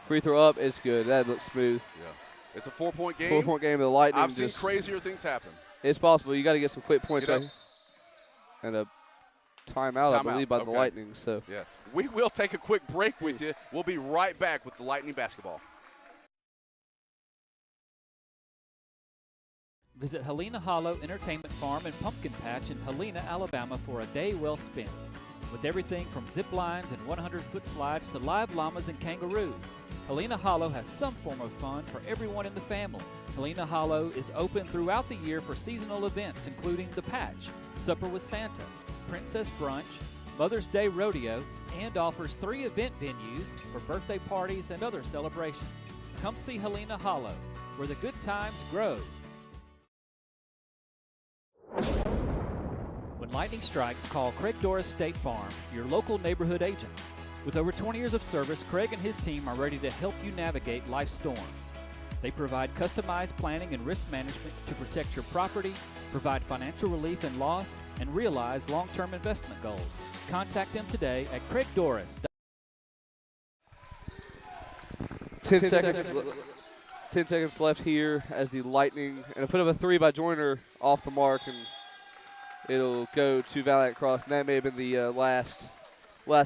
Free throw up, it's good. That looks smooth. Yeah. It's a 4-point game. 4-point game of the Lightning. I've seen crazier things happen. It's possible. You got to get some quick points right here. And a timeout, I believe, by the Lightning. So yeah, we will take a quick break with you. We'll be right back with the Lightning basketball. Visit Helena Hollow Entertainment Farm and Pumpkin Patch in Helena, Alabama for a day well spent. With everything from zip lines and 100-foot slides to live llamas and kangaroos, Helena Hollow has some form of fun for everyone in the family. Helena Hollow is open throughout the year for seasonal events including The Patch, Supper with Santa, Princess Brunch, Mother's Day Rodeo, and offers 3 event venues for birthday parties and other celebrations. Come see Helena Hollow, where the good times grow. When lightning strikes, call Craig Doris State Farm, your local neighborhood agent. With over 20 years of service, Craig and his team are ready to help you navigate life's storms. They provide customized planning and risk management to protect your property, provide financial relief in loss, and realize long-term investment goals. Contact them today at craigdoris.com. 10 seconds left here as the Lightning, and I put up a 3 by Joyner off the mark, and it'll go to Valiant Cross, and that may have been the last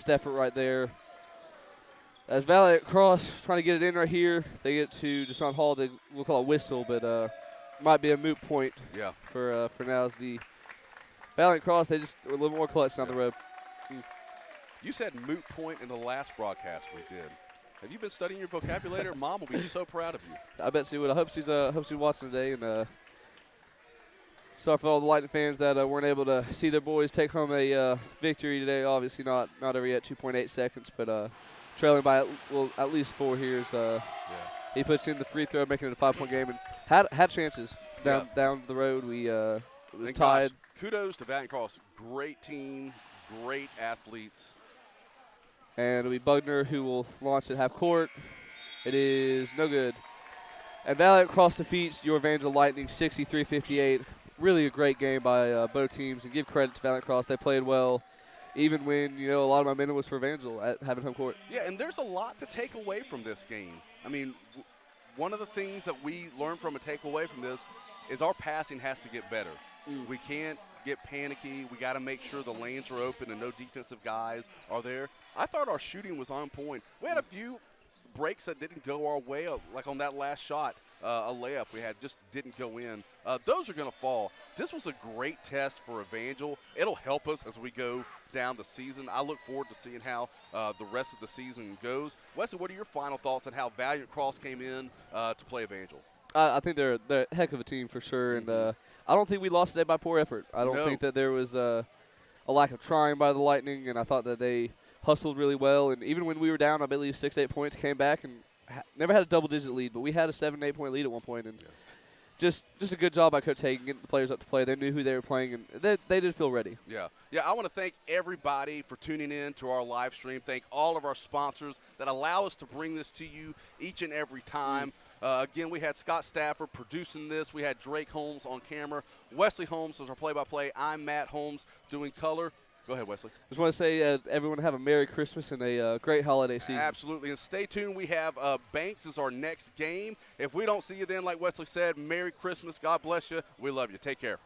effort right there. As Valiant Cross trying to get it in right here, they get to Deshaun Hall. We'll call it whistle, but might be a moot point. Yeah. For now, as the Valiant Cross, they just were a little more clutch down the road. You said moot point in the last broadcast we did. Have you been studying your vocabulary? Mom will be so proud of you. I bet she would. I hope she's watching today. And sorry for all the Lightning fans that weren't able to see their boys take home a victory today. Obviously not over yet, 2.8 seconds, but trailing by at least 4 here. He puts in the free throw, making it a 5-point game, and had chances down the road. It was And tied. gosh, kudos to Valiant Cross. Great team, great athletes. And it'll be Bugner who will launch at half court. It is no good. And Valiant Cross defeats your Evangel Lightning 63-58. Really a great game by both teams. And give credit to Valiant Cross. They played well, even when, a lot of momentum was for Evangel at having home court. Yeah, and there's a lot to take away from this game. I mean, one of the things that we learned from and take away from this is our passing has to get better. We can't get panicky. We got to make sure the lanes are open and no defensive guys are there. I thought our shooting was on point. We had a few breaks that didn't go our way, like on that last shot, a layup we had just didn't go in. Those are going to fall. This was a great test for Evangel. It'll help us as we go down the season. I look forward to seeing how the rest of the season goes. Wesley, what are your final thoughts on how Valiant Cross came in to play Evangel? I think they're a heck of a team for sure, and I don't think we lost today by poor effort. I don't think that there was a lack of trying by the Lightning, and I thought that they hustled really well. And even when we were down, I believe 6 to 8 points, came back and never had a double-digit lead, but we had a 7 to 8 point lead at one point, and just a good job by Coach Hagan getting the players up to play. They knew who they were playing, and they did feel ready. Yeah. I want to thank everybody for tuning in to our live stream. Thank all of our sponsors that allow us to bring this to you each and every time. Again, we had Scott Stafford producing this. We had Drake Holmes on camera. Wesley Holmes was our play-by-play. I'm Matt Holmes doing color. Go ahead, Wesley. Just want to say everyone have a Merry Christmas and a great holiday season. Absolutely. And stay tuned. We have Banks is our next game. If we don't see you then, like Wesley said, Merry Christmas. God bless you. We love you. Take care.